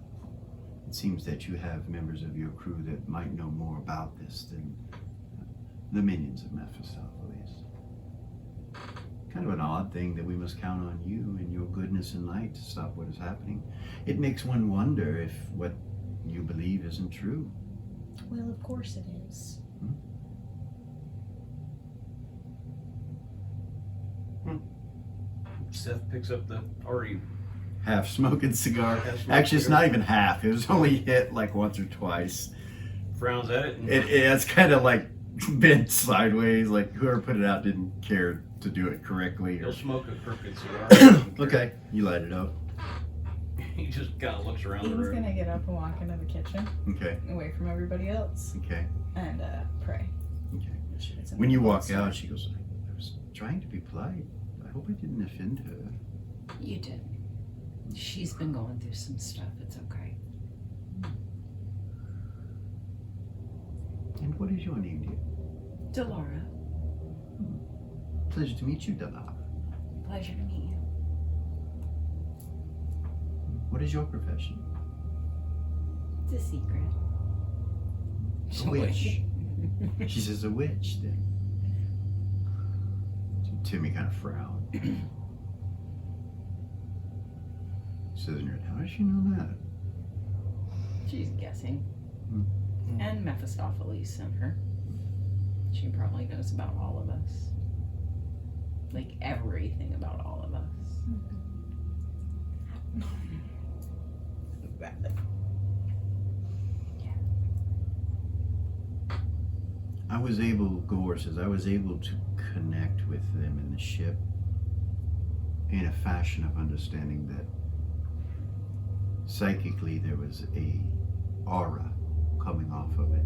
it seems that you have members of your crew that might know more about this than the minions of Mephistopheles. Kind of an odd thing that we must count on you and your goodness and light to stop what is happening. It makes one wonder if what you believe isn't true. Well, of course it is. Seth picks up the already Half-smoking cigar. Half-smoking Actually, it's cigar. not even half. It was only hit like once or twice. frowns at it. And It's kind of like bent sideways, like whoever put it out didn't care to do it correctly. he'll smoke a crooked cigar. Okay, you light it up. He just kind of looks around the He's room. gonna get up and walk into the kitchen, Okay, away from everybody else, okay, and pray. okay. She gets in When the you walk closet. out, she goes, I was trying to be polite. I hope I didn't offend her. You did. She's been going through some stuff. It's okay. What is your name, dear? Delara, Pleasure to meet you, Delara. pleasure to meet you. What is your profession? It's a secret. A witch. She says a witch, then. Timmy kind of frowned. Says in her head, how does she know that? She's guessing. Hmm. And Mephistopheles sent her. She probably knows about all of us. Like everything about all of us. Gore says, I was able to connect with them in the ship in a fashion of understanding that psychically there was a aura coming off of it.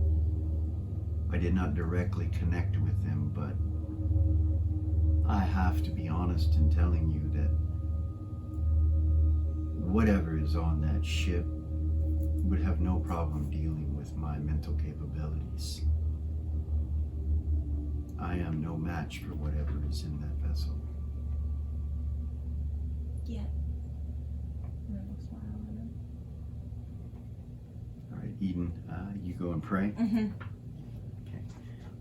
I did not directly connect with them, but I have to be honest in telling you that whatever is on that ship would have no problem dealing with my mental capabilities. I am no match for whatever is in that vessel. Yeah. Little smile at him. All right, Eden, you go and pray Mm-hmm. Okay.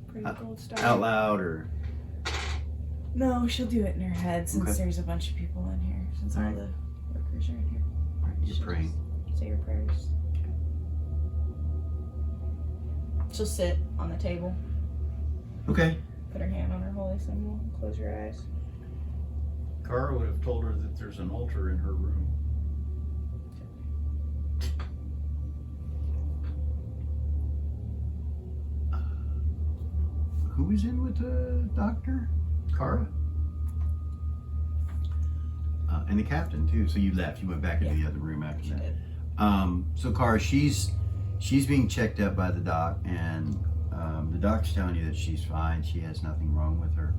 Pretty gold star. out loud, or No, she'll do it in her head since Okay. there's a bunch of people in here. Since all Alright. the workers are in here. all right, you're She'll praying. just say your prayers. Okay. She'll sit on the table, Okay. put her hand on her holy symbol, and close her eyes. Kara would have told her that there's an altar in her room. Who was in with the doctor? Kara? And the captain too. So you left. You went back into the other room after She that. did. So Kara, she's being checked up by the doc, and the doc's telling you that she's fine. She has nothing wrong with her.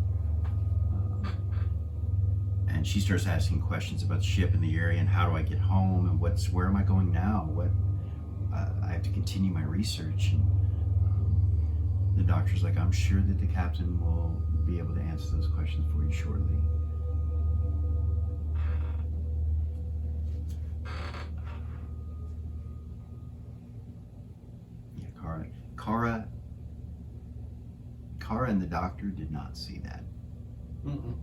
And she starts asking questions about the ship and the area and how do I get home and where am I going now? I have to continue my research. And the doctor's like, I'm sure that the captain will be able to answer those questions for you shortly. Yeah, Kara and the doctor did not see that. Mm-mm.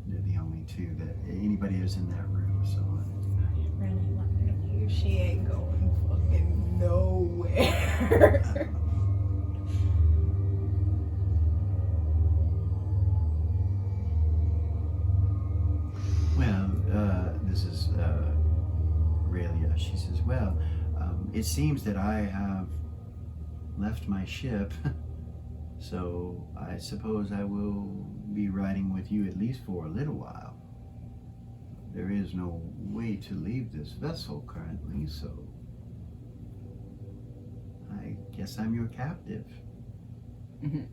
They're the only two that anybody who's in that room saw it. Rennie looked at you. She ain't going fucking nowhere. Well, this is Raelia. She says, well, it seems that I have left my ship, so I suppose I will be riding with you at least for a little while. There is no way to leave this vessel currently, so I guess I'm your captive. Mhm.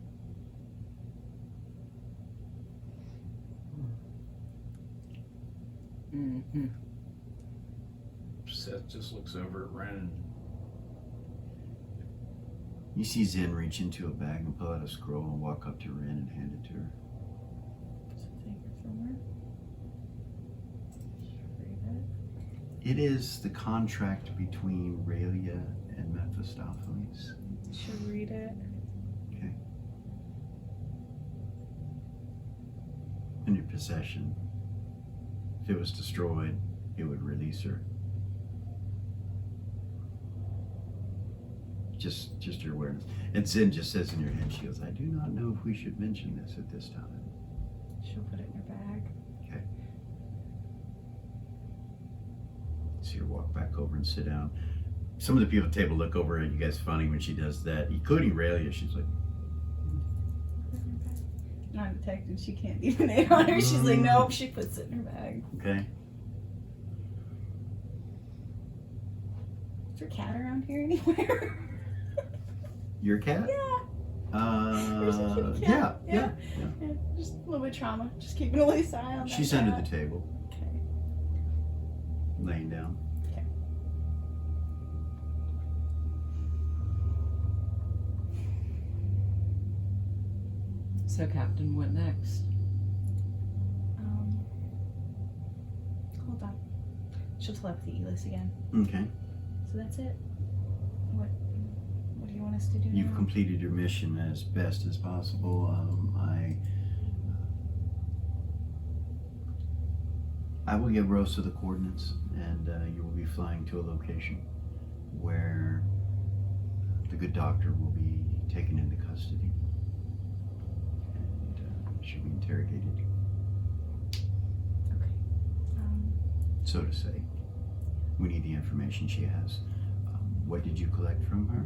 Mhm. Seth just looks over at Ren. You see Zen reach into a bag and pull out a scroll and walk up to Ren and hand it to her. Does it take her somewhere? Read it. It is the contract between Raelia and Mephistopheles. She'll read it. Okay. In your possession. If it was destroyed, it would release her. Just your awareness. And Zen just says in your head, she goes, I do not know if we should mention this at this time. She'll put it in her bag. Okay. So you walk back over and sit down. Some of the people at the table look over at you guys funny when she does that, including Raelia. She's like, Non-detected, she can't even aid on her. She's like, nope, she puts it in her bag. okay. Is there a cat around here anywhere? Your cat? Yeah. There's a kitty cat. Yeah. Yeah, just a little bit of trauma. Just keeping a loose eye on that She's cat. under the table, Okay. laying down. Okay. So, Captain, what next? Hold on. She'll telepathy Elis again. Okay. So that's it. What do you want us to do You've now? completed your mission as best as possible. I will give Rosa the coordinates, and you will be flying to a location where the good doctor will be taken into custody, and she'll be interrogated, Okay. so to say. We need the information she has. What did you collect from her?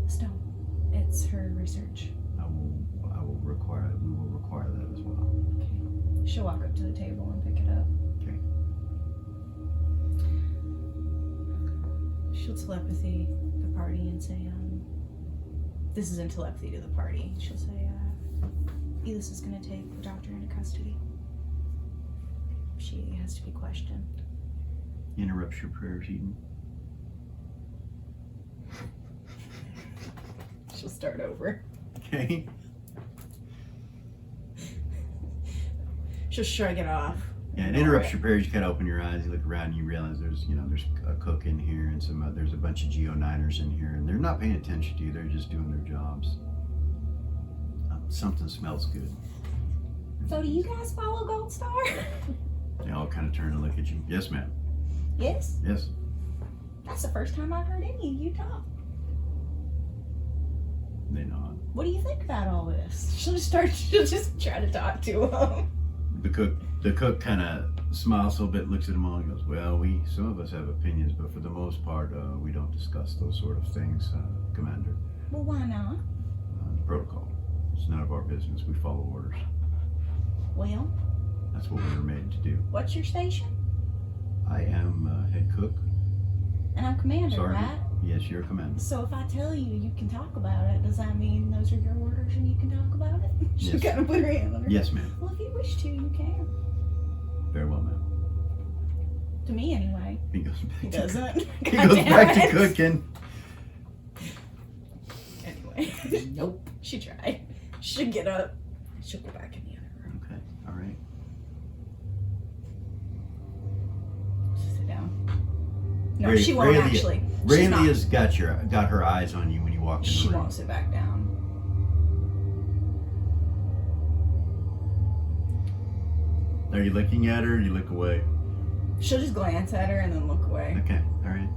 Stone. It's her research. We will require that as well. Okay. She'll walk up to the table and pick it up. Okay. She'll telepathy the party and say, this is in telepathy to the party. She'll say, Elis is going to take the doctor into custody. She has to be questioned. Interrupts your prayers, Eden. She'll start over. Okay. She'll shrug it off. Yeah, it interrupts your prayers. You kind of open your eyes, you look around, and you realize there's a cook in here, and there's a bunch of Geo9ers in here, and they're not paying attention to you. They're just doing their jobs. Something smells good. So do you guys follow Gold Star? They all kind of turn and look at you. Yes, ma'am. Yes. Yes. That's the first time I've heard any of you talk. They nod. What do you think about all this? She'll just try to talk to him. The cook kind of smiles a little bit, looks at them all, and goes, "Well, some of us have opinions, but for the most part, we don't discuss those sort of things, Commander. Well, why not? Protocol. It's none of our business. We follow orders. Well, That's what we were made to do. what's your station? I am head cook. And I'm commander, Sergeant. right? Yes, you're a commander. So if I tell you you can talk about it, does that mean those are your orders and you can talk about it? She Yes. kind of put her hand on her. Yes, ma'am. Well, if you wish to, you can. Very well, ma'am. To me, anyway. He goes back He to doesn't. He goes back to cooking. Anyway. Nope. She tried. She'll get up. She'll go back in the other room. Okay, all right. She'll sit down. No, Ray- she won't Rayleigh- actually. She's not. Rayleigh's got her eyes on you when you walk in the She room. won't sit back down. Are you looking at her or you look away? She'll just glance at her and then look away. Okay, all right.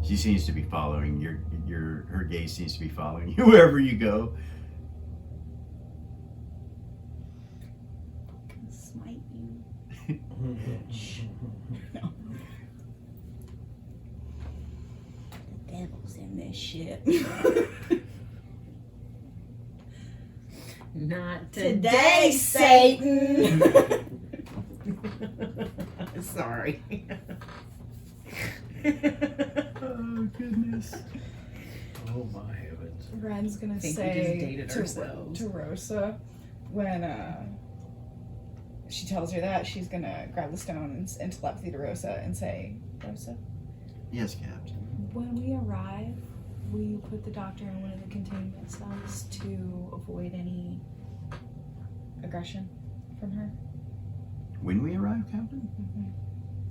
She seems to be following her gaze seems to be following you wherever you go. Smite you. Bitch. No. The devil's in this shit. Not Today, Satan. Sorry. Oh goodness. Oh my heavens. Ren's gonna Think we say just dated ourselves. to Rosa when she tells her that, she's gonna grab the stone and telepathy to Rosa and say, Rosa, Yes, Captain. when we arrive, will you put the doctor in one of the containment cells to avoid any aggression from her? When we arrive, Captain?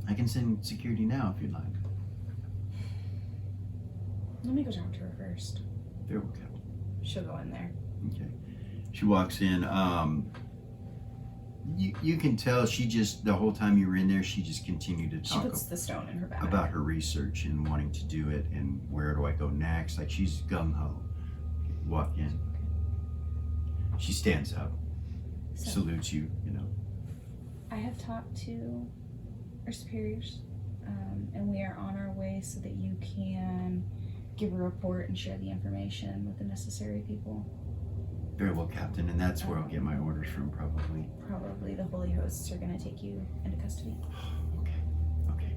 I can send security now if you'd like. Let me go talk to her first. Very well, Captain. She'll go in there. Okay. She walks in. You can tell she just, the whole time you were in there, she just continued to She talk puts the stone in her bag. about her research and wanting to do it and where do I go next. Like she's gung-ho. Walk in. She stands up, So, salutes you, I have talked to our superiors, and we are on our way so that you can give a report and share the information with the necessary people. Very well, Captain, and that's where I'll get my orders from, probably. Probably the holy hosts are going to take you into custody. Okay.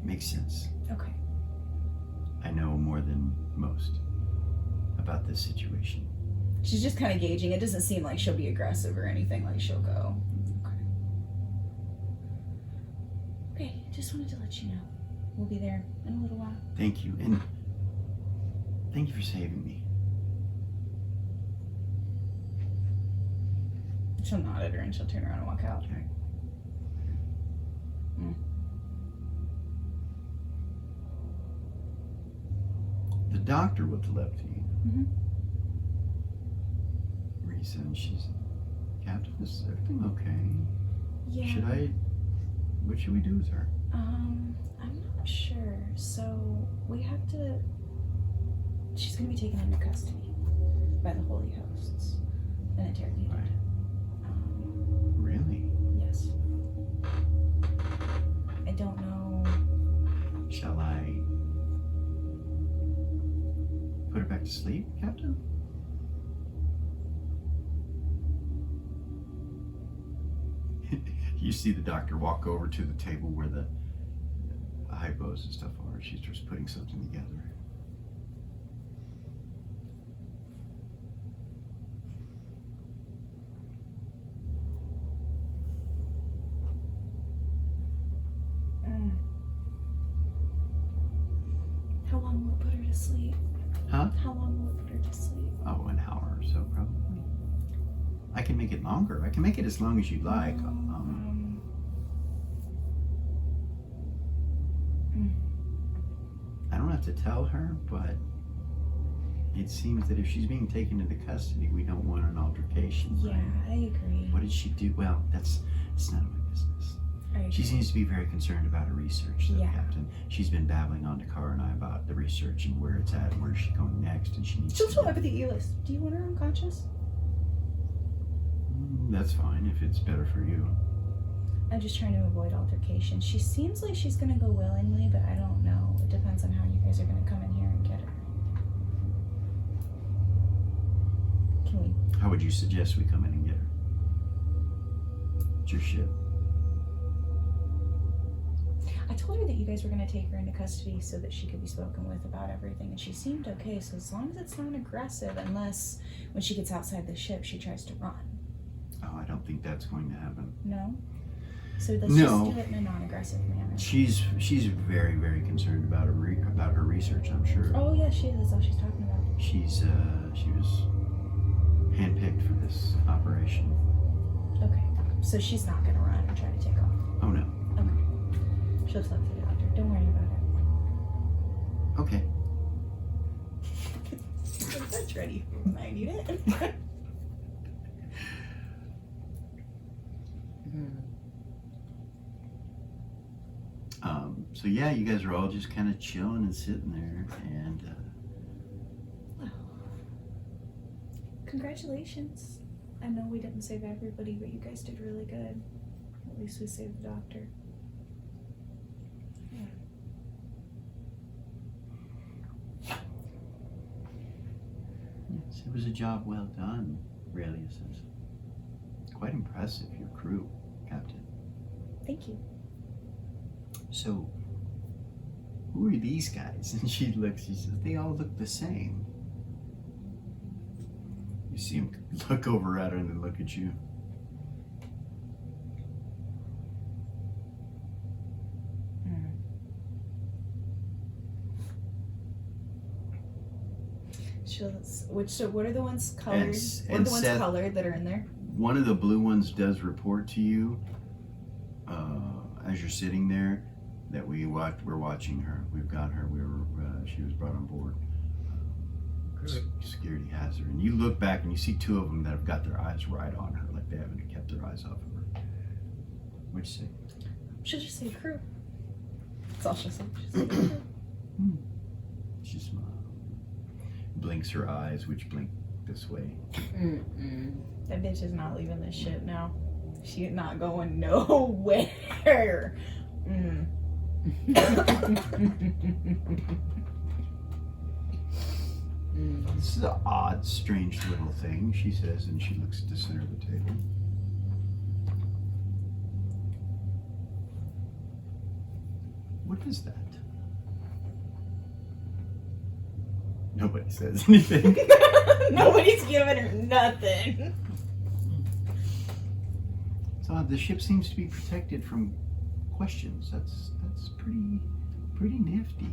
Makes sense. Okay. I know more than most about this situation. She's just kind of gauging. It doesn't seem like she'll be aggressive or anything. Like she'll go. Okay, just wanted to let you know. We'll be there in a little while. Thank you, and thank you for saving me. She'll nod at her and she'll turn around and walk out. Okay. The doctor with telepathy. Mhm. Risa, and she's, Captain, is everything okay? Yeah. What should we do with her? I'm not sure. So we have to. She's gonna be taken into custody by the Holy Hosts and interrogated. Right. Really? Yes. I don't know. Shall I put her back to sleep, Captain? You see the doctor walk over to the table where the hypos and stuff are. She's just putting something together. How long will it put her to sleep? Huh? How long will it put her to sleep? Oh, an hour or so, probably. I can make it longer. I can make it as long as you'd like. I don't have to tell her, but it seems that if she's being taken into custody, we don't want an altercation. Yeah, Right? I agree. What did she do? Well, it's none of my business. I agree. She seems to be very concerned about her research, though, Yeah. Captain. She's been babbling on to Cara and I about the research and where it's at and where she's going next, and she needs She'll to tell get- everything you list. Do you want her unconscious? That's fine if it's better for you. I'm just trying to avoid altercation. She seems like she's gonna go willingly, but I don't know. It depends on how you guys are gonna come in here and get her. Can we? How would you suggest we come in and get her? It's your ship. I told her that you guys were gonna take her into custody so that she could be spoken with about everything, and she seemed okay. So as long as it's not aggressive, unless when she gets outside the ship, she tries to run. Oh, I don't think that's going to happen. No. So let's No. just do it in a non-aggressive manner. She's very, very concerned about her research, I'm sure. Oh yeah, she is. That's all she's talking about. She was handpicked for this operation. Okay. So she's not gonna run or try to take off. Oh no. Okay. She'll talk to the doctor. Don't worry about it. Okay. That's ready. I need it. So yeah, you guys are all just kind of chilling and sitting there, and Well, congratulations. I know we didn't save everybody, but you guys did really good. At least we saved the doctor. yes, it was a job well done. Really, says. Quite impressive, your crew, Captain. Thank you. So, who are these guys? And she says, they all look the same. You see him look over at her and then look at you. What are the ones colored? And What are the ones Seth- colored that are in there? One of the blue ones does report to you as you're sitting there that we're watching her. We've got her. She was brought on board. Good. Security has her, and you look back and you see two of them that have got their eyes right on her, like they haven't kept their eyes off of her. What'd you say? She'll just say crew. That's all she'll say. She'll say crew. She smiles, blinks her eyes, which blink this way. That bitch is not leaving this ship now. She's not going nowhere. This is an odd, strange little thing, she says, and she looks at the center of the table. What is that? Nobody says anything. Nobody's giving her nothing. So the ship seems to be protected from questions. That's pretty nifty.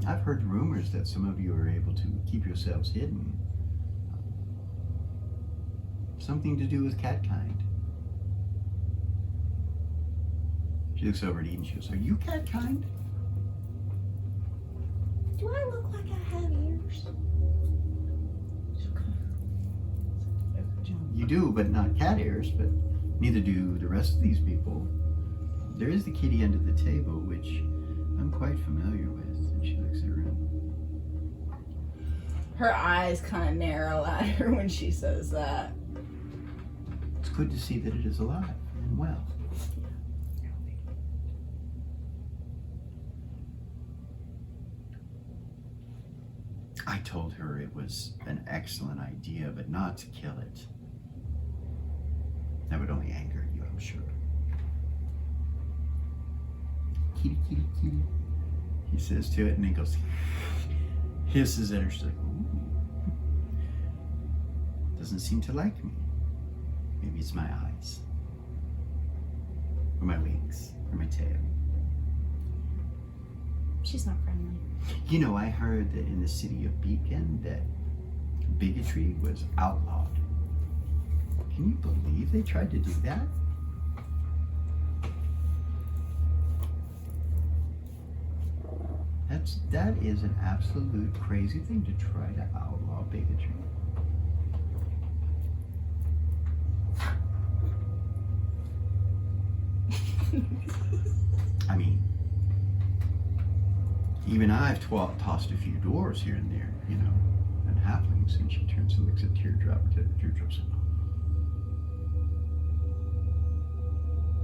I've heard rumors that some of you are able to keep yourselves hidden. Something to do with cat kind. She looks over at Eden. She goes, "Are you cat kind?" Do I look like I have ears? You do, but not cat ears, but neither do the rest of these people. There is the kitty under the table, which I'm quite familiar with. And she looks around. Her eyes kind of narrow at her when she says that. It's good to see that it is alive and well. I told her it was an excellent idea, but not to kill it. That would only anger you, I'm sure. Kitty, kitty, kitty. He says to it, and then goes, hisses at her. She's like, ooh. Doesn't seem to like me. Maybe it's my eyes, or my wings, or my tail. She's not friendly. You know, I heard that in the city of Beacon that bigotry was outlawed. Can you believe they tried to do that? That is an absolute crazy thing to try to outlaw bigotry. I mean, even I've tossed a few doors here and there, you know, and halflings, and she turns and looks at Teardrops.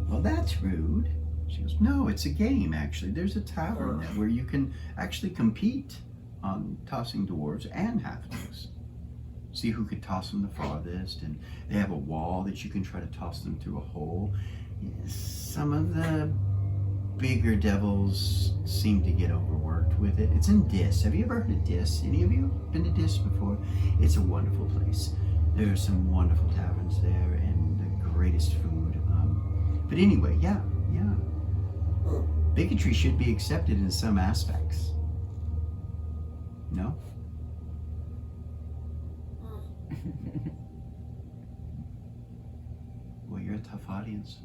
Well, that's rude. She goes, no, it's a game, actually. There's a tavern where you can actually compete on tossing dwarves and halflings. See who could toss them the farthest, and they have a wall that you can try to toss them through a hole. Some of the bigger devils seem to get overworked with it. It's in Dis. Have you ever heard of Dis? Any of you been to Dis before? It's a wonderful place. There are some wonderful taverns there and the greatest food. But anyway, yeah. Bigotry should be accepted in some aspects. No? Well, you're a tough audience.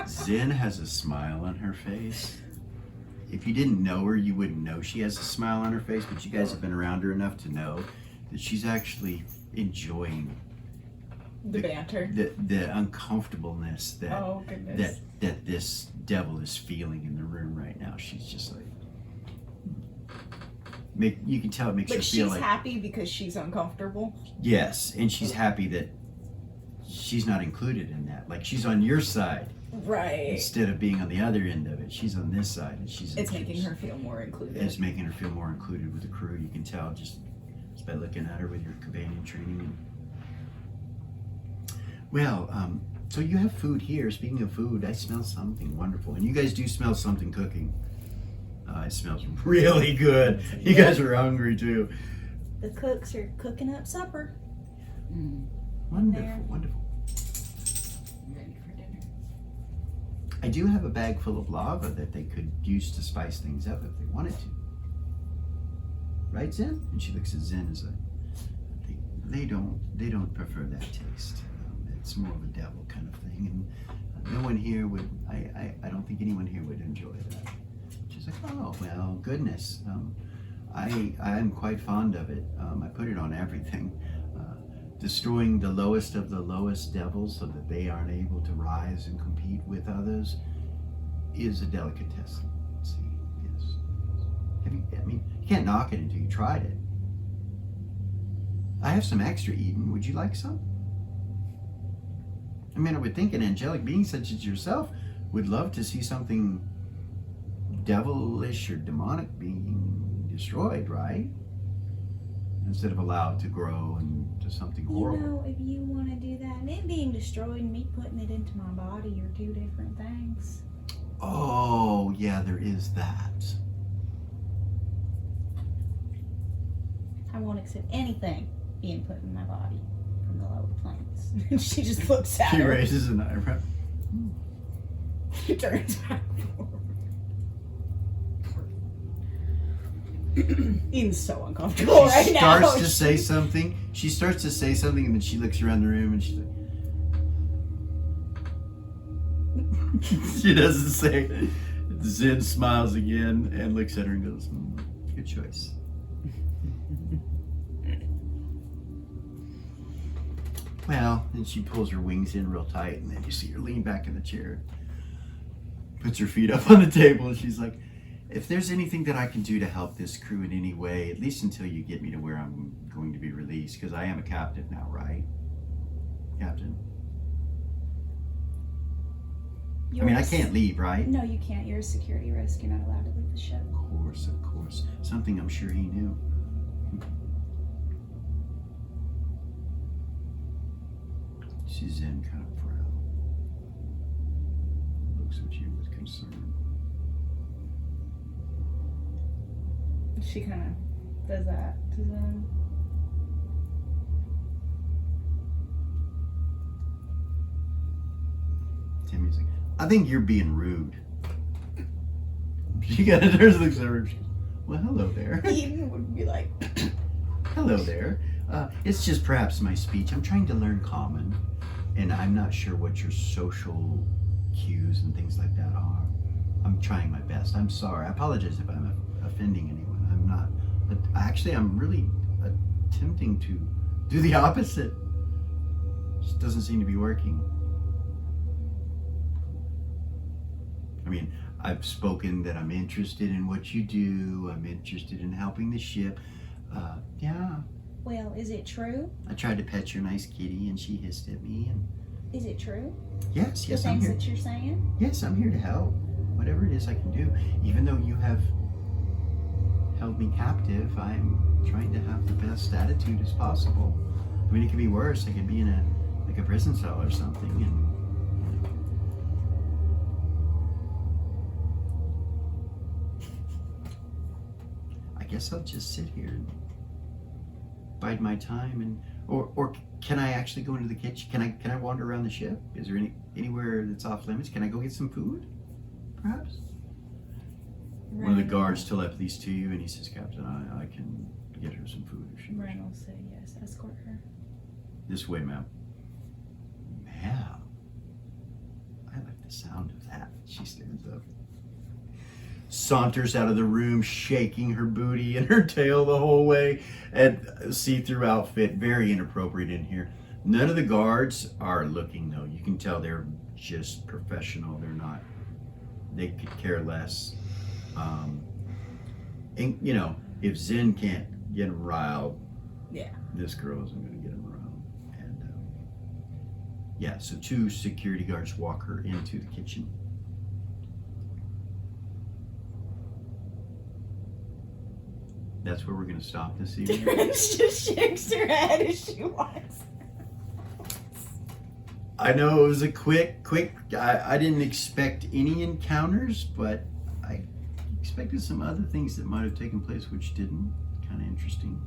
Zen has a smile on her face. If you didn't know her, you wouldn't know she has a smile on her face, but you guys have been around her enough to know that she's actually enjoying The banter. the uncomfortableness that Oh, goodness. that this devil is feeling in the room right now. She's just like, you can tell it makes her But feel she's like, happy because she's uncomfortable. yes, and she's happy that she's not included in that. Like, she's on your side Right. instead of being on the other end of it. She's on this side, and It's making her feel more included. It's making her feel more included with the crew. You can tell just by looking at her with your companion training. Well, so you have food here. Speaking of food, I smell something wonderful, and you guys do smell something cooking. It smells really good. You guys are hungry too. The cooks are cooking up supper. Wonderful, There. wonderful. Ready for dinner. I do have a bag full of lava that they could use to spice things up if they wanted to. Right, Zen? And she looks at Zen as they don't prefer that taste. It's more of a devil kind of thing, and no one here would. I don't think anyone here would enjoy that. She's like, oh well, goodness. I'm quite fond of it. I put it on everything. Destroying the lowest of the lowest devils so that they aren't able to rise and compete with others is a delicatessen. See, yes. You can't knock it until you tried it. I have some extra, Eden. Would you like some? I mean, I would think an angelic being such as yourself would love to see something devilish or demonic being destroyed, right? Instead of allowed to grow into something horrible. You know, if you want to do that, and it being destroyed and me putting it into my body are two different things. Oh, yeah, there is that. I won't accept anything being put in my body from the lower planes. She just looks at She her. raises an eyebrow. She turns back. Eden's so uncomfortable right She now. starts to say something. She starts to say something, and then she looks around the room, and she's like, she doesn't say it. Zen smiles again and looks at her and goes, good choice. Well, then she pulls her wings in real tight, and then you see her lean back in the chair, puts her feet up on the table, and she's like, if there's anything that I can do to help this crew in any way, at least until you get me to where I'm going to be released, because I am a captive now, right? Captain? I mean, I can't leave, right? No, you can't. You're a security risk. You're not allowed to leave the ship. Of course. Something I'm sure he knew. She's in kind of proud. Looks at you with concern. She kind of does that to them. Timmy's like, I think you're being rude. She got it. There's looks at her. She goes, well, hello there. Eden would be like, Hello there. It's just perhaps my speech. I'm trying to learn common, and I'm not sure what your social cues and things like that are. I'm trying my best. I'm sorry. I apologize if I'm offending anyone. I'm not. But actually, I'm really attempting to do the opposite. Just doesn't seem to be working. I mean, I've spoken that I'm interested in what you do. I'm interested in helping the ship. Yeah. Well, is it true? I tried to pet your nice kitty, and she hissed at me. And Is it true? yes, The I'm things here. that you're saying? Yes, I'm here to help. Whatever it is I can do. Even though you have held me captive, I'm trying to have the best attitude as possible. I mean, it could be worse. I could be in a prison cell or something, and I guess I'll just sit here and bide my time, and or can I actually go into the kitchen? Can I wander around the ship? Is there anywhere that's off limits? Can I go get some food? Perhaps. One of the guards telepathies to you, and he says, Captain, I can get her some food if she wishes. Ren will say yes. Escort her. This way, ma'am. Ma'am. I like the sound of that. She stands up. Saunters out of the room, shaking her booty and her tail the whole way. And see-through outfit, very inappropriate in here. None of the guards are looking, though. You can tell they're just professional. They're not. They could care less. And, you know, if Zen can't get him riled, yeah. this girl isn't going to get him riled. And yeah, so 2 security guards walk her into the kitchen. That's where we're going to stop this evening. Ren just shakes her head as she walks. I know it was a quick. I didn't expect any encounters, but I expected some other things that might have taken place, which didn't. Kind of interesting.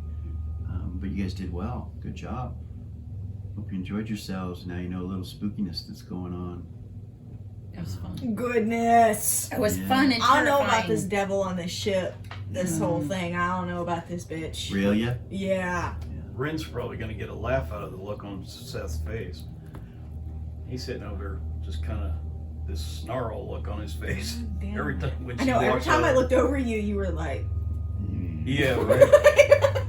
But you guys did well. Good job. Hope you enjoyed yourselves. Now you know a little spookiness that's going on. It was fun. Goodness. It was Yeah. fun and I don't know about terrifying. this devil on this ship. This whole thing. I don't know about this bitch. Really? Yeah. Ren's probably going to get a laugh out of the look on Seth's face. He's sitting over there, just kind of this snarl look on his face. Damn. Every time when I she know. Every walks time I over. looked over you, you were like. Yeah, right.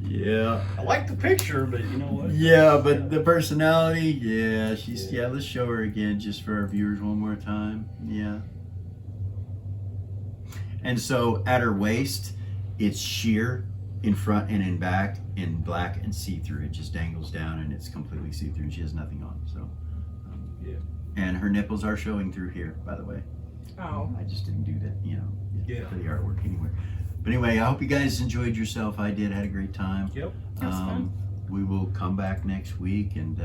Yeah. I like the picture, but you know what? Yeah, but the personality, yeah, she's, yeah, let's show her again just for our viewers one more time. Yeah. And so at her waist, it's sheer in front and in back in black and see-through. It just dangles down and it's completely see-through and she has nothing on, so. Yeah. And her nipples are showing through here, by the way. Oh. I just didn't do that, you know, Yeah. for the artwork anyway. But anyway, I hope you guys enjoyed yourself. I did, had a great time. Yep. That was fun. We will come back next week and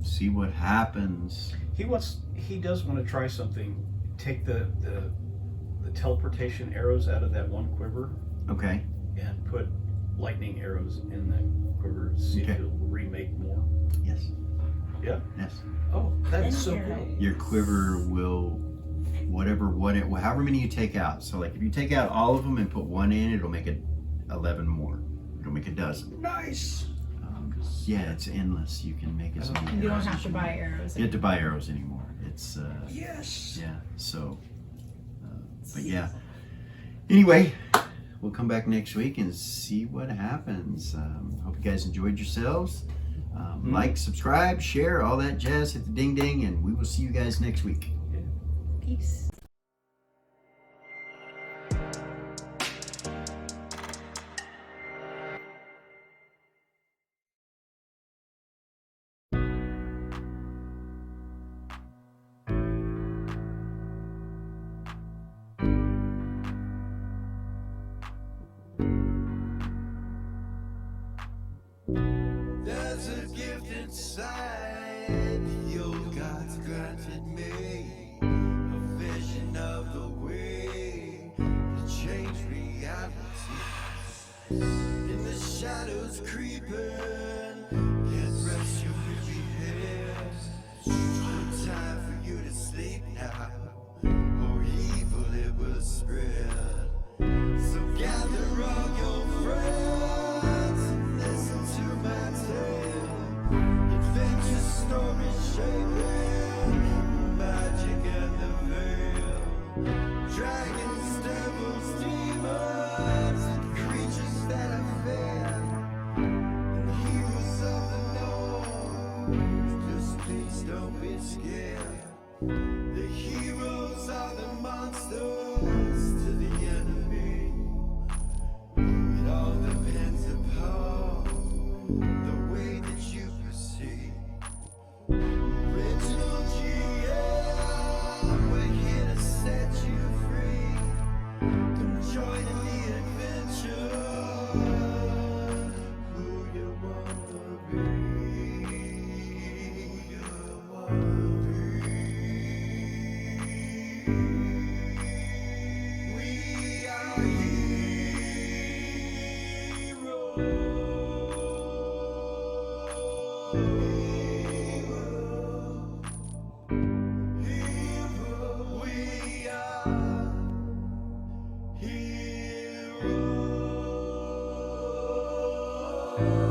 see what happens. He does want to try something. Take the teleportation arrows out of that one quiver Okay. and put lightning arrows in that quiver to see if Okay. it'll remake more. Yes. Yeah? Yes. Oh, that is so Thank you. cool. Your quiver will however many you take out. So like if you take out all of them and put one in, it'll make it 11 more. It'll make a dozen. Nice. Yeah, it's endless. You can make as many. You don't arrows have as to you buy want. arrows. You have to buy arrows anymore. It's Yes. yeah. So, but yeah. Anyway, we'll come back next week and see what happens. Hope you guys enjoyed yourselves. Like, subscribe, share, all that jazz. Hit the ding ding, and we will see you guys next week. Peace. There's a gift inside the old gods granted me, a vision of the way to change reality. In the shadows creeping, can't rest your weary head. No time for you to sleep now, or evil it will spread. So gather all your friends and listen to my tale. Adventure stories shaping magic and the veil. Dragons, devils, demons, and creatures that are fair, and heroes of the north. Just please don't be scared. The heroes are the monsters to the enemy. It all depends upon the way that you proceed. Original GM, we're here to set you free. Come join in the adventure. Who you wanna be? Who you wanna be? We are heroes.